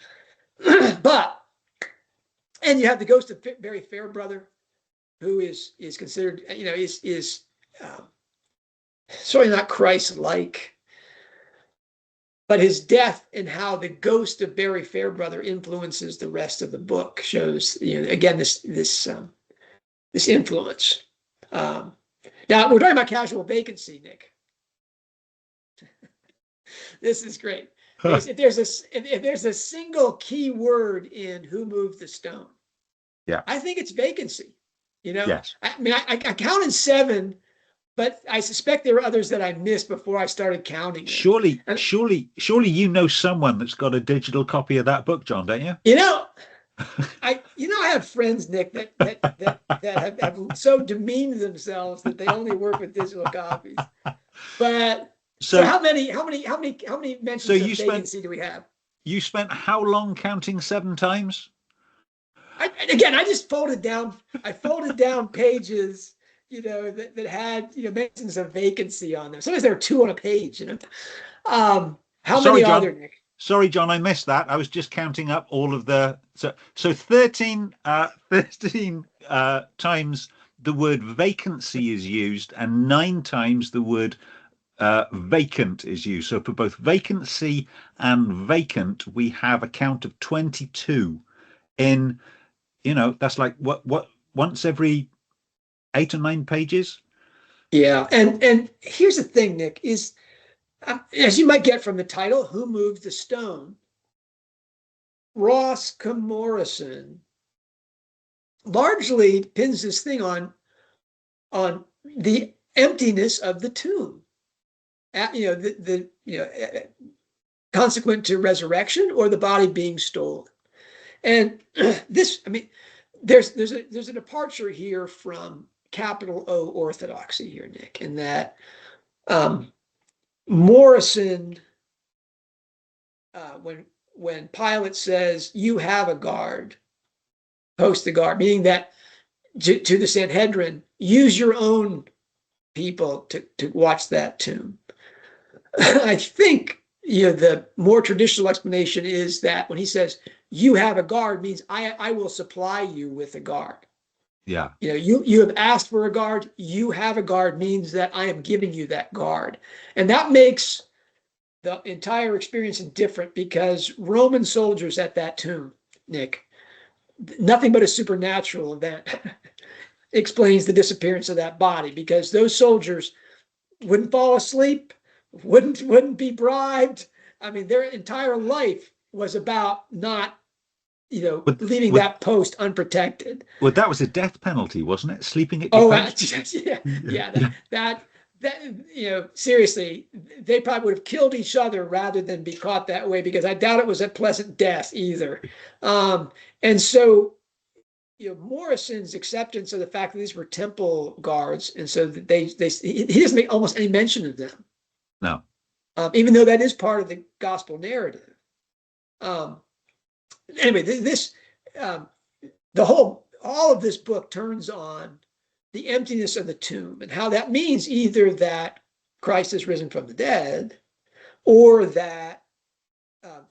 and you have the ghost of Barry Fairbrother, who is considered, is certainly not Christ-like. But his death and how the ghost of Barry Fairbrother influences the rest of the book shows, again, this influence. Now we're talking about casual vacancy, Nick. This is great. If there's a single key word in Who Moved the Stone, yeah, I think it's vacancy. Yes. I mean, I counted 7. But I suspect there were others that I missed before I started counting. Surely you know someone that's got a digital copy of that book, John, don't you? I have friends, Nick, that have so demeaned themselves that they only work with digital copies. But so how many mentions of vacancy do we have? You spent how long counting 7 times? I just folded down. I folded down pages. That had mentions of vacancy on them. Sometimes there are 2 on a page. How many are there, Nick? Sorry, John, I missed that. I was just counting up all of the so 13 times the word vacancy is used, and 9 times the word vacant is used. So for both vacancy and vacant, we have a count of 22. In that's like what once every 8 or 9 pages. Yeah, and here's the thing, Nick, is as you might get from the title, Who Moved the Stone? Ross Cormoran largely pins this thing on the emptiness of the tomb. Consequent to resurrection or the body being stolen. And this, I mean, there's a departure here from capital O orthodoxy here, Nick, in that Morrison, when Pilate says, you have a guard, post the guard, meaning that to the Sanhedrin, use your own people to watch that tomb. I think the more traditional explanation is that when he says, you have a guard, means I will supply you with a guard. Yeah. You have asked for a guard. You have a guard means that I am giving you that guard. And that makes the entire experience different because Roman soldiers at that tomb, Nick, nothing but a supernatural event explains the disappearance of that body because those soldiers wouldn't fall asleep, wouldn't be bribed. I mean, their entire life was about not leaving that post unprotected. Well, that was a death penalty, wasn't it? Sleeping at your post? That seriously, they probably would have killed each other rather than be caught that way because I doubt it was a pleasant death either. And so, Morrison's acceptance of the fact that these were temple guards, and so that he doesn't make almost any mention of them. No. Even though that is part of the gospel narrative. Anyway, all of this book turns on the emptiness of the tomb and how that means either that Christ has risen from the dead or that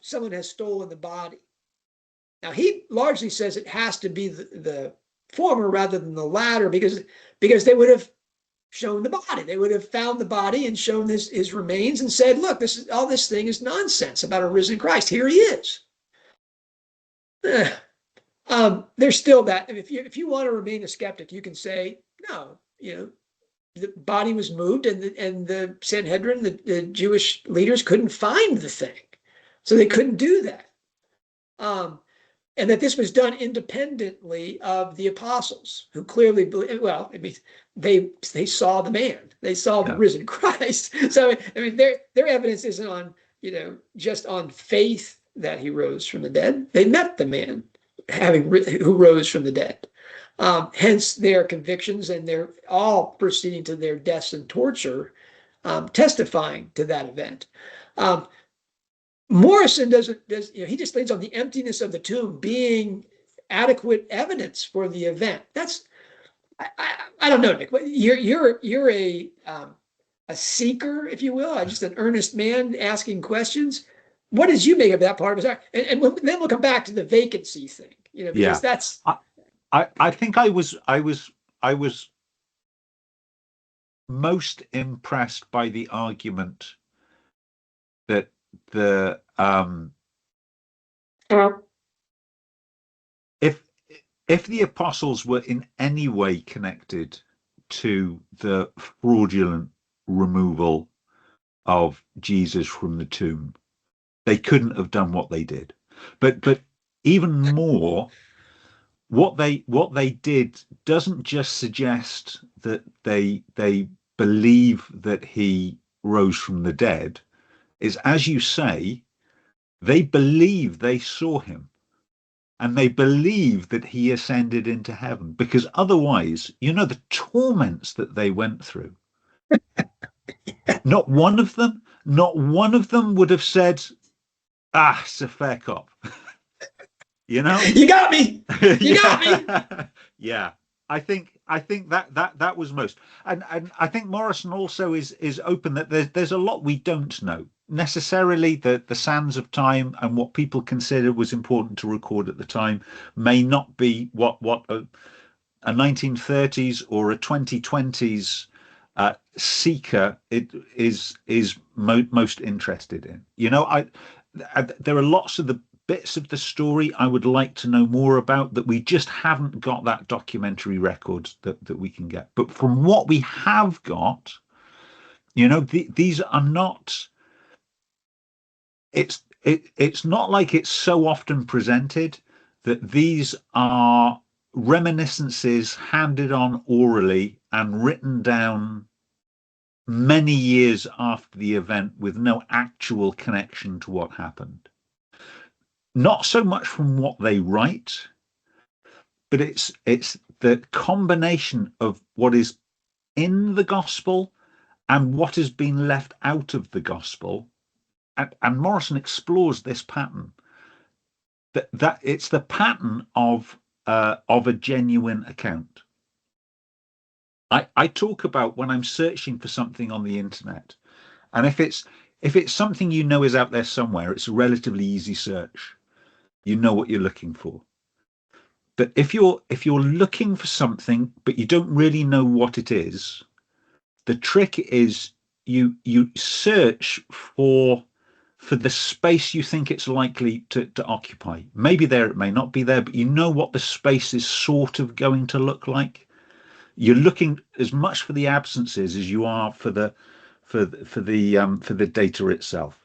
someone has stolen the body. Now, he largely says it has to be the former rather than the latter because they would have shown the body. They would have found the body and shown his remains and said, look, all this thing is nonsense about a risen Christ. Here he is. There's still that. If you want to remain a skeptic, you can say, no, the body was moved and the Sanhedrin, the Jewish leaders couldn't find the thing. So they couldn't do that. And that this was done independently of the apostles, who clearly believe, well, I mean, they saw the man, they saw the risen Christ. So I mean, their evidence isn't on, just on faith that he rose from the dead. They met the man who rose from the dead. Hence their convictions, and they're all proceeding to their deaths and torture, testifying to that event. Morrison he just leans on the emptiness of the tomb being adequate evidence for the event. That's, I don't know, Nick. You're a seeker, if you will, just an earnest man asking questions. What did you make of that part of it? And then we'll come back to the vacancy thing, because that's. I think I was most impressed by the argument that the if the apostles were in any way connected to the fraudulent removal of Jesus from the tomb, they couldn't have done what they did. But even more, what they did doesn't just suggest that they believe that he rose from the dead. Is, as you say, they believe they saw him, and they believe that he ascended into heaven, because otherwise, the torments that they went through, not one of them would have said, it's a fair cop. You got me. You got me. Yeah. I think that was most, and I think Morrison also is open that there's a lot we don't know necessarily. The sands of time and what people considered was important to record at the time may not be what a 1930s or a 2020s seeker is most interested in. There are lots of the bits of the story I would like to know more about that we just haven't got that documentary record that we can get. But from what we have got, these are not. It's not like it's so often presented that these are reminiscences handed on orally and written down many years after the event with no actual connection to what happened. Not so much from what they write, but it's the combination of what is in the gospel and what has been left out of the gospel. And Morrison explores this pattern. That it's the pattern of a genuine account. I talk about when I'm searching for something on the internet, and if it's something is out there somewhere, it's a relatively easy search. You know what you're looking for. But if you're looking for something but you don't really know what it is, the trick is you search for the space you think it's likely to occupy. Maybe there, it may not be there, but you know what the space is sort of going to look like. You're looking as much for the absences as you are for the data itself.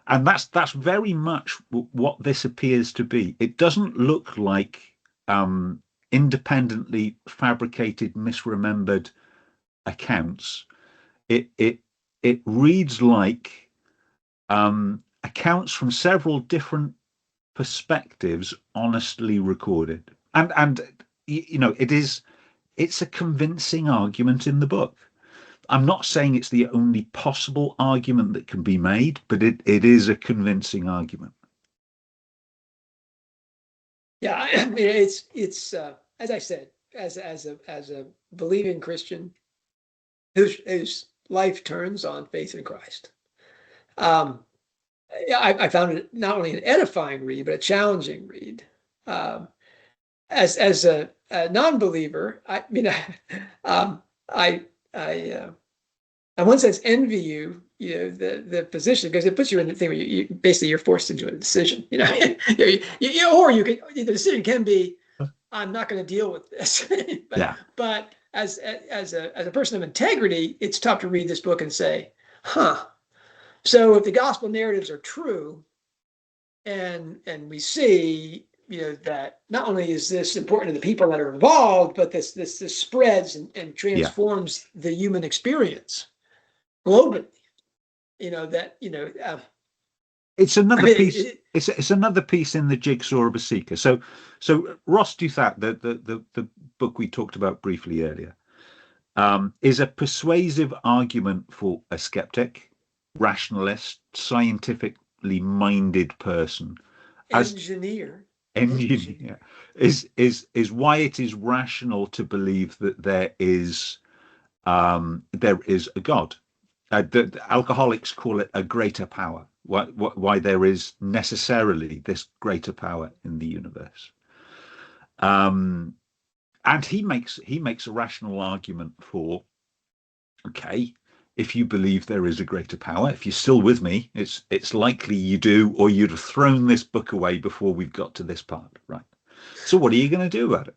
And that's very much what this appears to be. It doesn't look like independently fabricated, misremembered accounts. It reads like accounts from several different perspectives, honestly recorded. And it's a convincing argument in the book. I'm not saying it's the only possible argument that can be made, but it is a convincing argument. Yeah, I mean, it's as I said, as a believing Christian whose life turns on faith in Christ. I found it not only an edifying read, but a challenging read. As a non-believer, I mean, I in one sense envy you, the position, because it puts you in the thing where you basically you're forced into a decision. Or you can, the decision can be, I'm not going to deal with this. But as a person of integrity, it's tough to read this book and say, so if the gospel narratives are true, and we see, that not only is this important to the people that are involved, but this spreads and transforms the human experience globally. It's another piece. It's another piece in the jigsaw of a seeker. So Ross Douthat, the book we talked about briefly earlier, is a persuasive argument for a skeptic, rationalist, scientifically minded person. Engineer is why it is rational to believe that there is a God. The alcoholics call it a greater power. Why there is necessarily this greater power in the universe. And he makes a rational argument for, okay, if you believe there is a greater power, if you're still with me, it's likely you do, or you'd have thrown this book away before we've got to this part, right? So what are you going to do about it?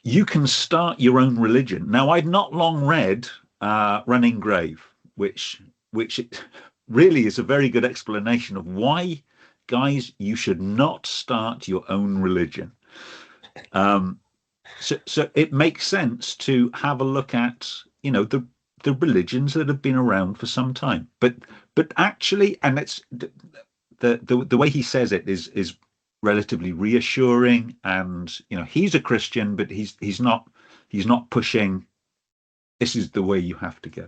You can start your own religion. Now, I'd not long read Running Grave, which really is a very good explanation of why, guys, you should not start your own religion. So it makes sense to have a look at, the religions that have been around for some time, but actually, and it's the way he says it is relatively reassuring, and he's a Christian, but he's not pushing this is the way you have to go.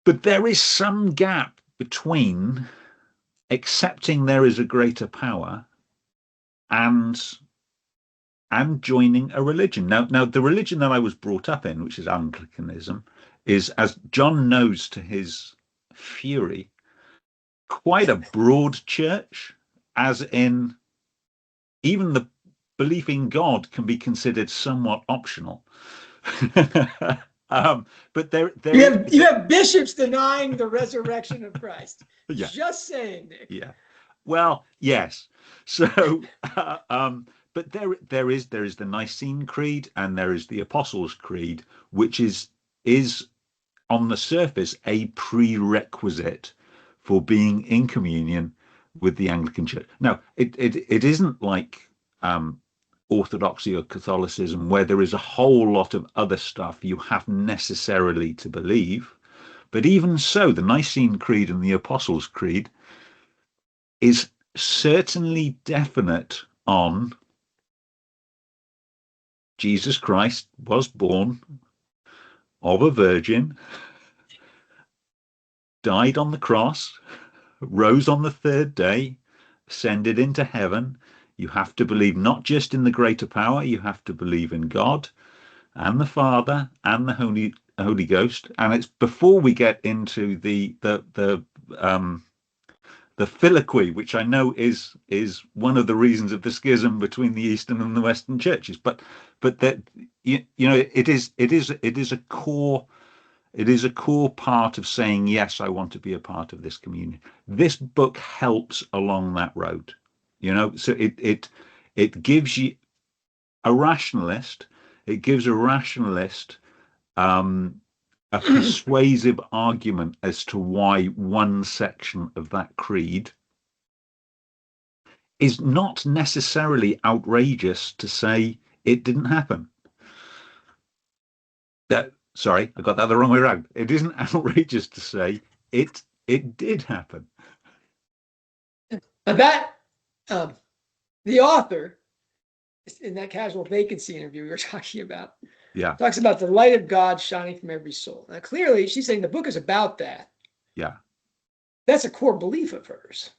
But there is some gap between accepting there is a greater power and joining a religion. Now the religion that I was brought up in, which is Anglicanism, is, as John knows to his fury, quite a broad church, as in even the belief in God can be considered somewhat optional. But you have bishops denying the resurrection of Christ. Yeah. Just saying, Nick. Yeah. Well, yes. So, but there is the Nicene Creed and there is the Apostles' Creed, which is on the surface a prerequisite for being in communion with the Anglican Church. Now, it isn't like Orthodoxy or Catholicism, where there is a whole lot of other stuff you have necessarily to believe. But even so, the Nicene Creed and the Apostles' Creed is certainly definite on Jesus Christ was born of a virgin, died on the cross, rose on the third day, ascended into heaven. You have to believe not just in the greater power, you have to believe in God and the Father and the Holy Ghost. And it's before we get into the filioque, which I know is one of the reasons of the schism between the Eastern and the Western churches. But that it is a core. It is a core part of saying, yes, I want to be a part of this communion. This book helps along that road, so it gives you a rationalist. It gives a rationalist a persuasive argument as to why one section of that creed is not necessarily outrageous to say it didn't happen. Sorry, I got that the wrong way around. It isn't outrageous to say it did happen. That the author in that casual vacancy interview we were talking about, talks about the light of God shining from every soul. Now, clearly, she's saying the book is about that. Yeah, that's a core belief of hers,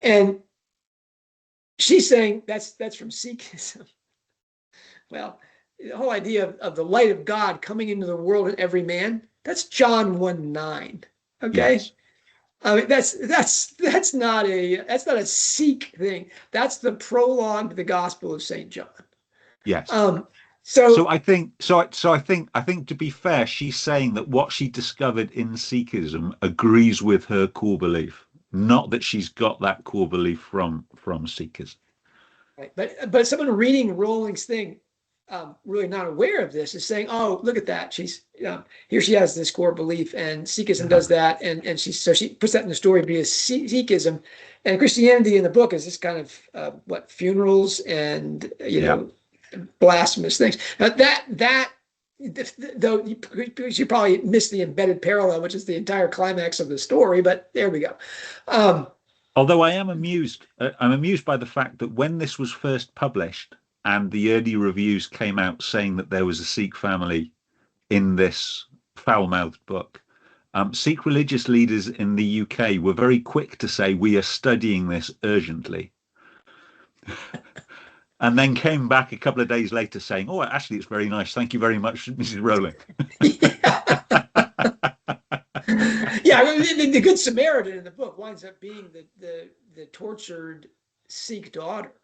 and she's saying that's from Sikhism. Well, the whole idea of the light of God coming into the world in every man, that's John 1:9. Okay. Yes. I mean, that's not a Sikh thing. That's the prologue to the Gospel of St. John. Yes. So I think to be fair, she's saying that what she discovered in Sikhism agrees with her core belief, not that she's got that core belief from Sikhism. Right. But someone reading Rowling's thing, really not aware of this is saying, "Oh, look at that! She's here. She has this core belief, and Sikhism does that, and she puts that in the story because Sikhism and Christianity in the book is this kind of funerals and blasphemous things. Now though you probably missed the embedded parallel, which is the entire climax of the story. But there we go. Although I am amused, I'm amused by the fact that when this was first published and the early reviews came out saying that there was a Sikh family in this foul-mouthed book, Sikh religious leaders in the UK were very quick to say, we are studying this urgently. And then came back a couple of days later saying, oh, actually, it's very nice. Thank you very much, Mrs. Rowling. Yeah, I mean, the Good Samaritan in the book winds up being the tortured Sikh daughter.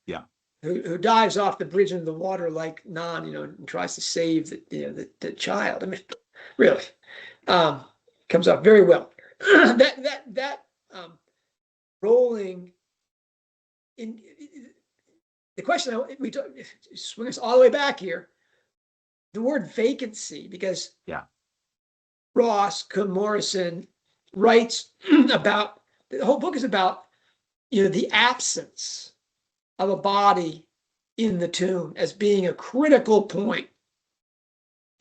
Yeah. Who dives off the bridge into the water like Nan, and tries to save the child. I mean, really, comes off very well. that Rowling in the question we swing us all the way back here. The word vacancy, because Ross Morrison writes about the whole book is about the absence of a body in the tomb as being a critical point.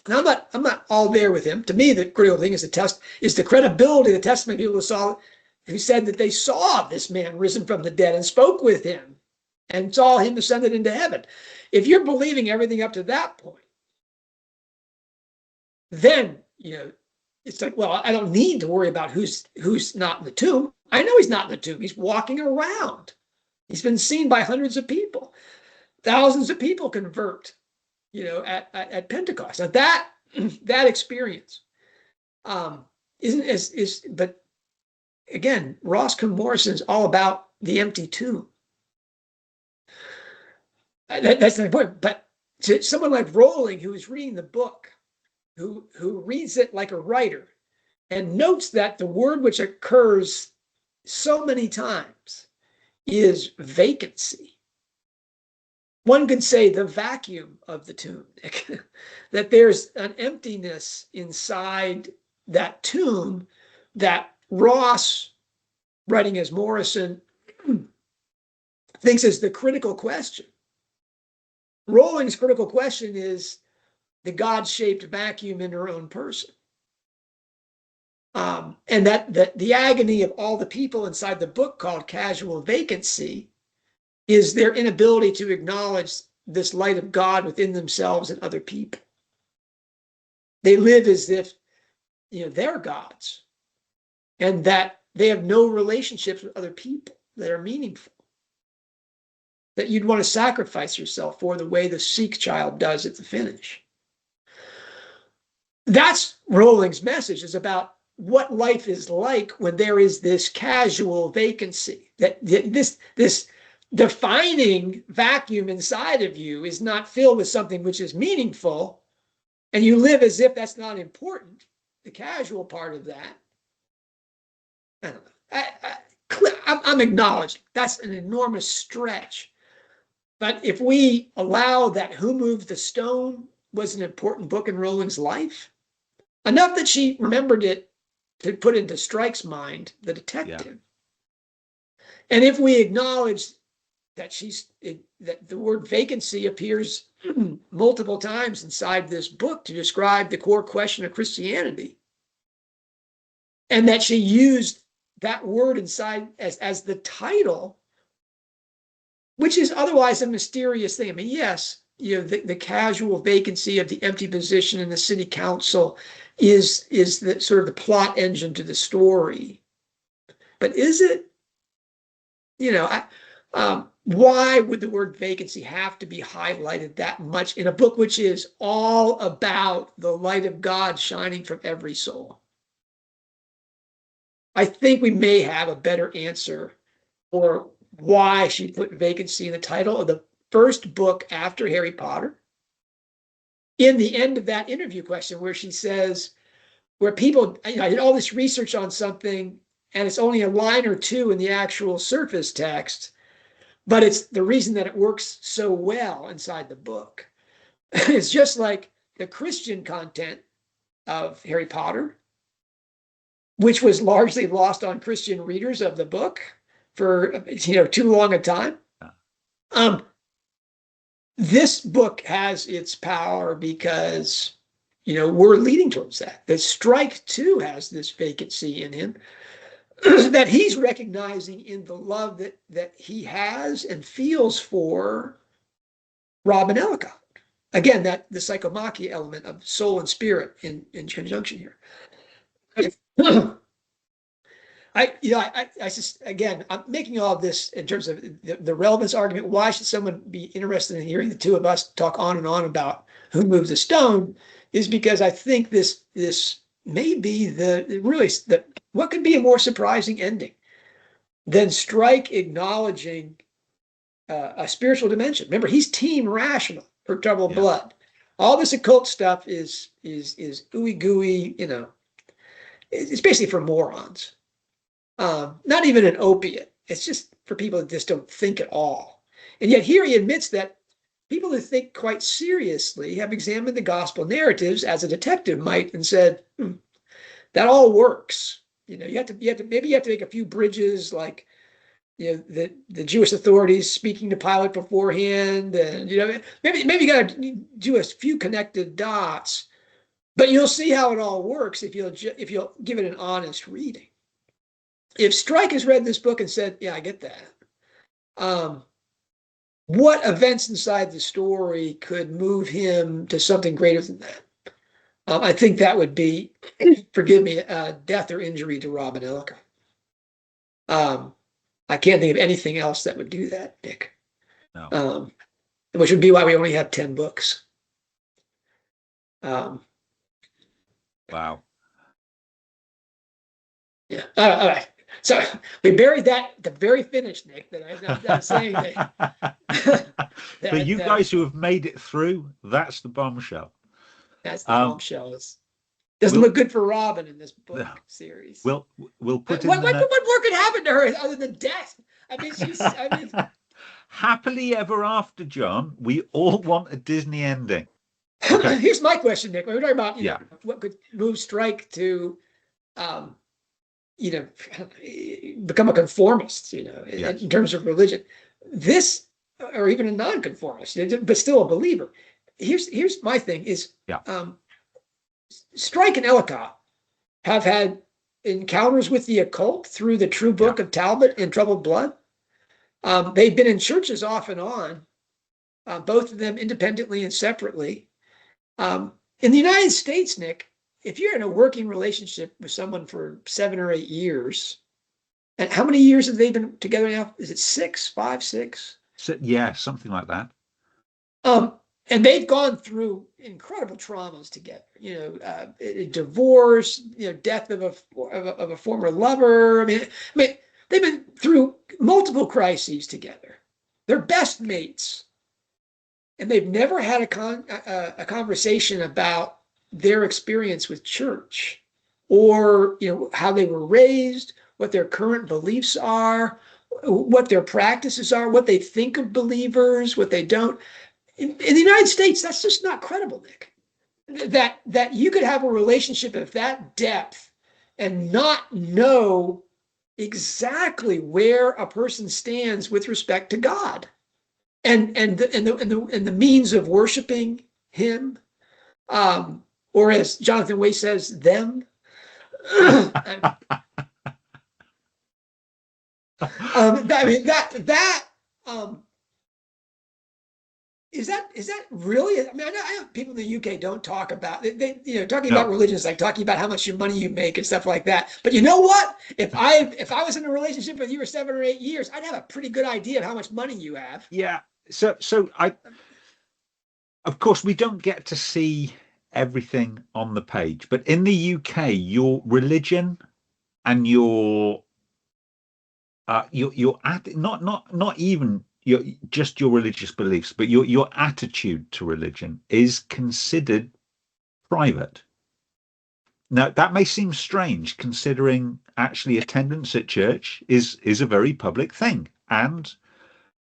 And I'm not all there with him. To me, the critical thing is the credibility of the testimony of people who said that they saw this man risen from the dead and spoke with him and saw him ascended into heaven. If you're believing everything up to that point, then it's like, well, I don't need to worry about who's not in the tomb. I know he's not in the tomb. He's walking around. He's been seen by hundreds of people. Thousands of people convert, at Pentecost. Now that experience but again, Ross Morrison is all about the empty tomb. That's the point. But to someone like Rowling, who is reading the book, who reads it like a writer and notes that the word which occurs so many times is vacancy. One could say the vacuum of the tomb, that there's an emptiness inside that tomb that Ross, writing as Morrison, thinks is the critical question. Rowling's critical question is the God-shaped vacuum in her own person. And that the agony of all the people inside the book called Casual Vacancy is their inability to acknowledge this light of God within themselves and other people. They live as if they're gods, and that they have no relationships with other people that are meaningful, that you'd want to sacrifice yourself for the way the Sikh child does at the finish. That's Rowling's message, is about what life is like when there is this casual vacancy, that this defining vacuum inside of you is not filled with something which is meaningful, and you live as if that's not important. The casual part of that, I don't know. I'm acknowledging that's an enormous stretch. But if we allow that Who Moved the Stone was an important book in Rowling's life, enough that she remembered it to put into Strike's mind, the detective. And if we acknowledge that that the word vacancy appears multiple times inside this book to describe the core question of Christianity, and that she used that word inside as the title, which is otherwise a mysterious thing. I mean, yes, the casual vacancy of the empty position in the city council is the sort of the plot engine to the story. But is it? Why would the word vacancy have to be highlighted that much in a book which is all about the light of God shining from every soul? I think we may have a better answer for why she put vacancy in the title of the first book after Harry Potter. In the end of that interview question, where she says, where people, I did all this research on something and it's only a line or two in the actual surface text, but it's the reason that it works so well inside the book. It's just like the Christian content of Harry Potter, which was largely lost on Christian readers of the book for too long a time. This book has its power because we're leading towards that. The Strike too has this vacancy in him that he's recognizing in the love that he has and feels for Robin Ellacott. Again, that the psychomachia element of soul and spirit in conjunction here. I just, again, I'm making all of this in terms of the relevance argument. Why should someone be interested in hearing the two of us talk on and on about who moved the stone? Is because I think this may be what could be a more surprising ending than Strike acknowledging a spiritual dimension. Remember, he's team rational for Troubled Blood. All this occult stuff is ooey gooey. It's basically for morons. Not even an opiate. It's just for people that just don't think at all. And yet here he admits that people who think quite seriously have examined the gospel narratives as a detective might and said, that all works. You have to make a few bridges, like the Jewish authorities speaking to Pilate beforehand, and maybe you got to do a few connected dots, but you'll see how it all works if you'll give it an honest reading. If Strike has read this book and said, yeah, I get that, what events inside the story could move him to something greater than that? I think that would be, forgive me, death or injury to Robin Ellacott. I can't think of anything else that would do that, Nick. No. Which would be why we only have 10 books. Wow. Yeah. All right. So we buried that at the very finish, Nick, that I was saying that. For you guys who have made it through, that's the bombshell. That's the bombshell. Doesn't look good for Robin in this book series. We'll put what more could happen to her other than death? I mean, happily ever after, John. We all want a Disney ending. Okay. Here's my question, Nick. We're talking about what could move Strike to become a conformist, in terms of religion. This, or even a non-conformist, but still a believer. Here's my thing is, Strike and Ellacott have had encounters with the occult through the True Book of Talbot and Troubled Blood. They've been in churches off and on, both of them independently and separately. In the United States, Nick, if you're in a working relationship with someone for 7 or 8 years, and how many years have they been together now? Is it 6, 5, 6? So, yeah, something like that. And they've gone through incredible traumas together. Divorce, death of a former lover. I mean, they've been through multiple crises together. They're best mates, and they've never had a conversation about their experience with church, or how they were raised, what their current beliefs are, what their practices are, what they think of believers, what they don't. In the United States, that's just not credible, Nick. That you could have a relationship of that depth and not know exactly where a person stands with respect to God, and the means of worshiping Him, or as Jonathan Wace says, them. Is that really? I mean, I know people in the UK don't talk about talking about religion is like talking about how much money you make and stuff like that. But you know what? If I was in a relationship with you for 7 or 8 years, I'd have a pretty good idea of how much money you have. Yeah. So of course, we don't get to see everything on the page, but in the UK, your religion and your not even just your religious beliefs, but your attitude to religion is considered private. Now, that may seem strange, considering actually attendance at church is a very public thing, and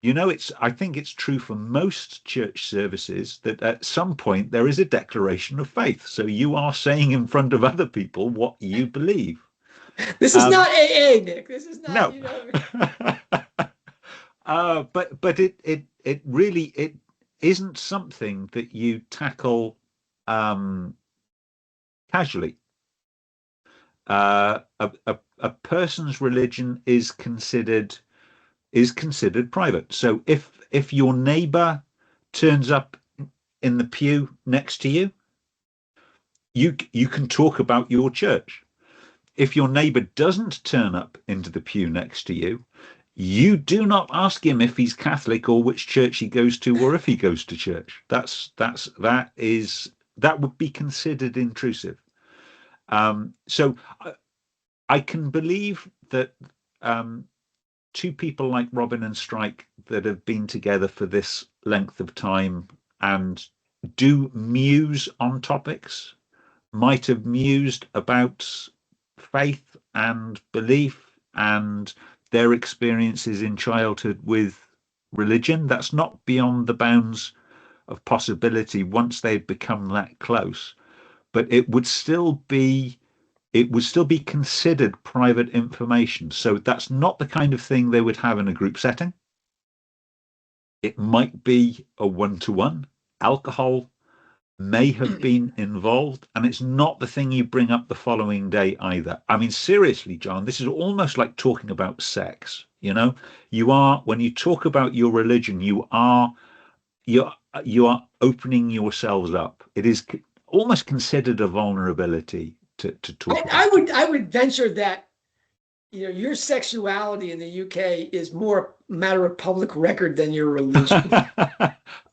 I think it's true for most church services that at some point there is a declaration of faith. So you are saying in front of other people what you believe. This is not AA, Nick. This is not, No. But it really it isn't something that you tackle casually. A person's religion is considered private. So if your neighbor turns up in the pew next to you, you can talk about your church. If your neighbor doesn't turn up into the pew next to you, you do not ask him if he's Catholic or which church he goes to or if he goes to church. That would be considered intrusive. So I can believe that two people like Robin and Strike that have been together for this length of time and do muse on topics, might have mused about faith and belief and their experiences in childhood with religion. That's not beyond the bounds of possibility once they'd become that close, but it would still be considered private information. So that's not the kind of thing they would have in a group setting. It might be a one-to-one. Alcohol may have been involved, and it's not the thing you bring up the following day either. I mean, seriously, John, this is almost like talking about sex. When you talk about your religion, you are opening yourselves up. It is almost considered a vulnerability to talk about. I would venture that your sexuality in the UK is more a matter of public record than your religion.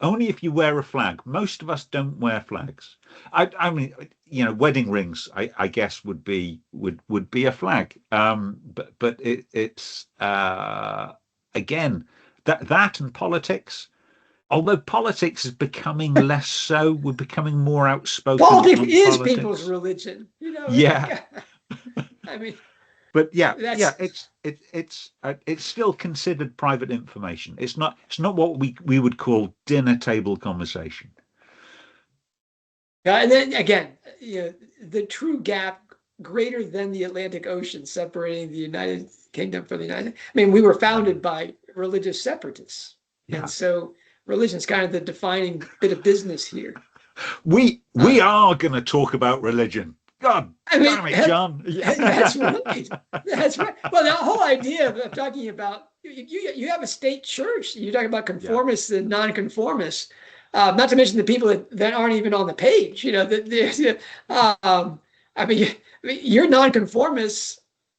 Only if you wear a flag. Most of us don't wear flags. I mean, wedding rings, I guess would be a flag. But it's again that and politics. Although politics is becoming less so, we're becoming more outspoken. Politics is people's religion. Yeah. I mean, but it's still considered private information. It's not what we would call dinner table conversation. And then again, the true gap greater than the Atlantic Ocean separating the United Kingdom from the United. I mean, we were founded by religious separatists, and so religion's kind of the defining bit of business here. We are going to talk about religion. God damn it, John. That's right. That's right. Well, the whole idea of talking about you have a state church. You're talking about conformists and nonconformists, not to mention the people that aren't even on the page. I mean, your nonconformists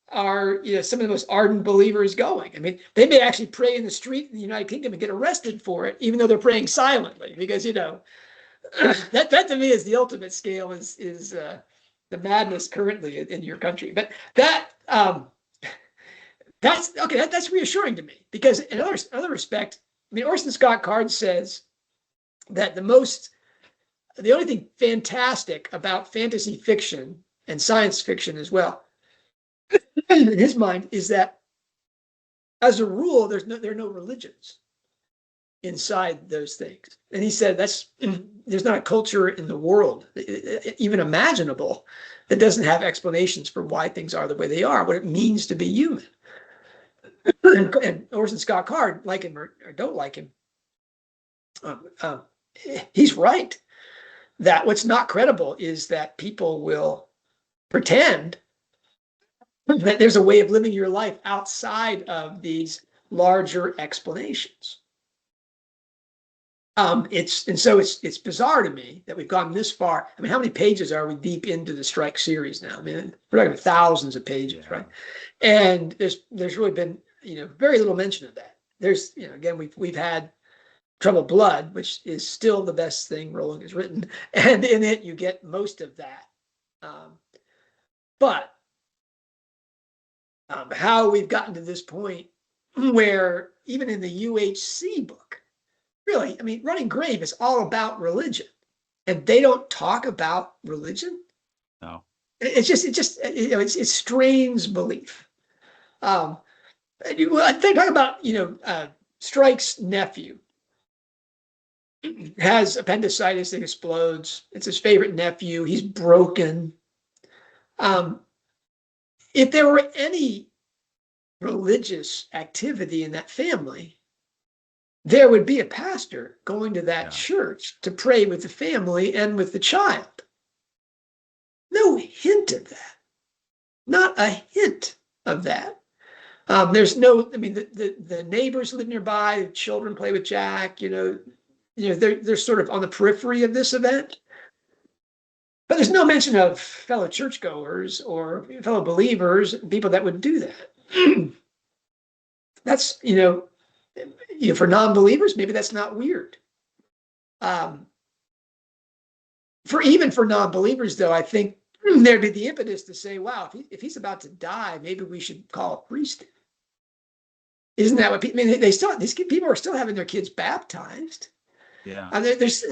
are some of the most ardent believers going. I mean, they may actually pray in the street in the United Kingdom and get arrested for it, even though they're praying silently, because that to me is the ultimate scale is the madness currently in your country. But that's okay. That's reassuring to me, because in another respect, I mean, Orson Scott Card says that the only thing fantastic about fantasy fiction and science fiction as well, in his mind, is that as a rule, there are no religions inside those things. And he said there's not a culture in the world, even imaginable, that doesn't have explanations for why things are the way they are, what it means to be human. And Orson Scott Card, like him or don't like him, he's right that what's not credible is that people will pretend that there's a way of living your life outside of these larger explanations. It's bizarre to me that we've gotten this far. I mean, how many pages are we deep into the Strike series now? I mean, we're talking thousands of pages, right? And there's really been very little mention of that. There's again, we've had Troubled Blood, which is still the best thing Rowling has written, and in it you get most of that. But how we've gotten to this point where even in the UHC book, really, I mean, Running Grave is all about religion, and they don't talk about religion. No, it strains belief. They talk about Strike's nephew has appendicitis that explodes. It's his favorite nephew. He's broken. If there were any religious activity in that family, there would be a pastor going to that church to pray with the family and with the child. No hint of that. Not a hint of that. There's no, I mean, the neighbors live nearby, the children play with Jack, they're sort of on the periphery of this event. But there's no mention of fellow churchgoers or fellow believers, people that would do that. That's, for non-believers, maybe that's not weird. For non-believers, though, I think there'd be the impetus to say, wow, if he's about to die, maybe we should call a priest in. Isn't that what people, I mean, these people are still having their kids baptized. Yeah. There's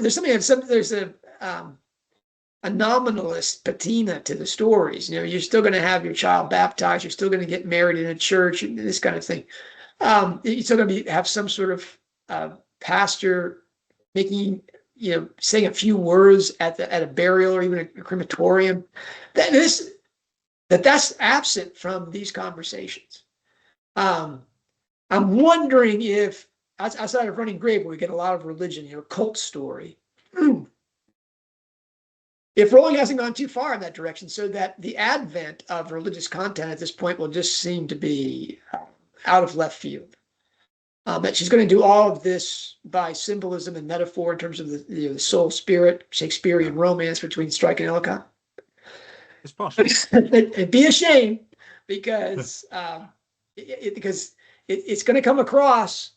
a nominalist patina to the stories. You're still going to have your child baptized. You're still going to get married in a church, this kind of thing. You're still going to have some sort of pastor making, saying a few words at a burial or even a crematorium. That's absent from these conversations. I'm wondering if outside of Running Grave, where we get a lot of religion, cult story. If Rowling hasn't gone too far in that direction, so that the advent of religious content at this point will just seem to be out of left field. That she's going to do all of this by symbolism and metaphor in terms of the soul spirit, Shakespearean romance between Strike and Ellacott. It's possible. It'd be a shame because it's going to come across,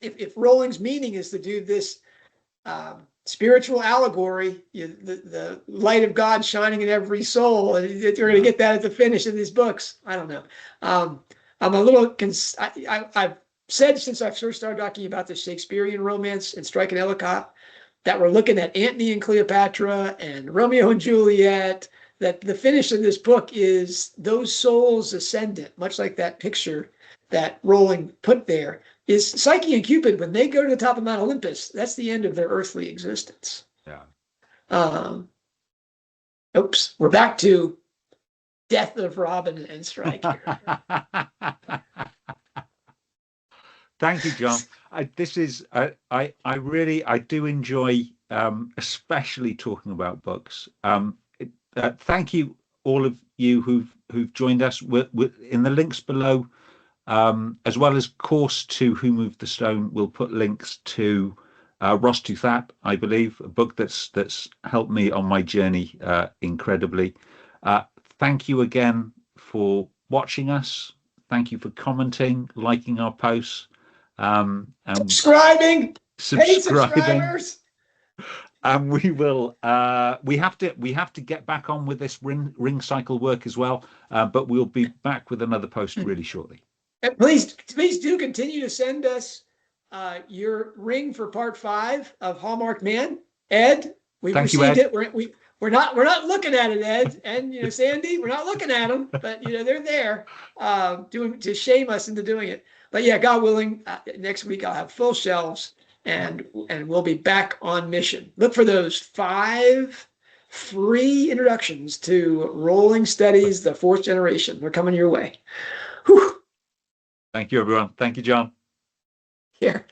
if Rowling's meaning is to do this spiritual allegory, the light of God shining in every soul, and you're going to get that at the finish of these books. I don't know. I'm a little, I've said since I first started talking about the Shakespearean romance and Strike and Ellacott, that we're looking at Antony and Cleopatra and Romeo and Juliet, that the finish of this book is those souls ascendant, much like that picture that Rowling put there, is Psyche and Cupid, when they go to the top of Mount Olympus, that's the end of their earthly existence. Yeah. Oops, we're back to death of Robin and Strike here. Thank you, John. I do enjoy, especially talking about books. Thank you, all of you who've joined us. We're in the links below, as well as course to Who Moved the Stone. We'll put links to Ross Tuthat, I believe, a book that's helped me on my journey incredibly. Thank you again for watching us. Thank you for commenting, liking our posts. Subscribing. Paid subscribers. And we will we have to get back on with this ring cycle work as well, but we'll be back with another post really shortly. And please do continue to send us your ring for part 5 of Hallmark Man. Ed, we've received it. We're not looking at it, Ed, and Sandy, we're not looking at them, but they're there doing to shame us into doing it. But yeah, God willing, next week I'll have full shelves, and we'll be back on mission. Look for those 5 free introductions to Rowling Studies, the 4th generation. They're coming your way. Whew. Thank you, everyone. Thank you, John. Here.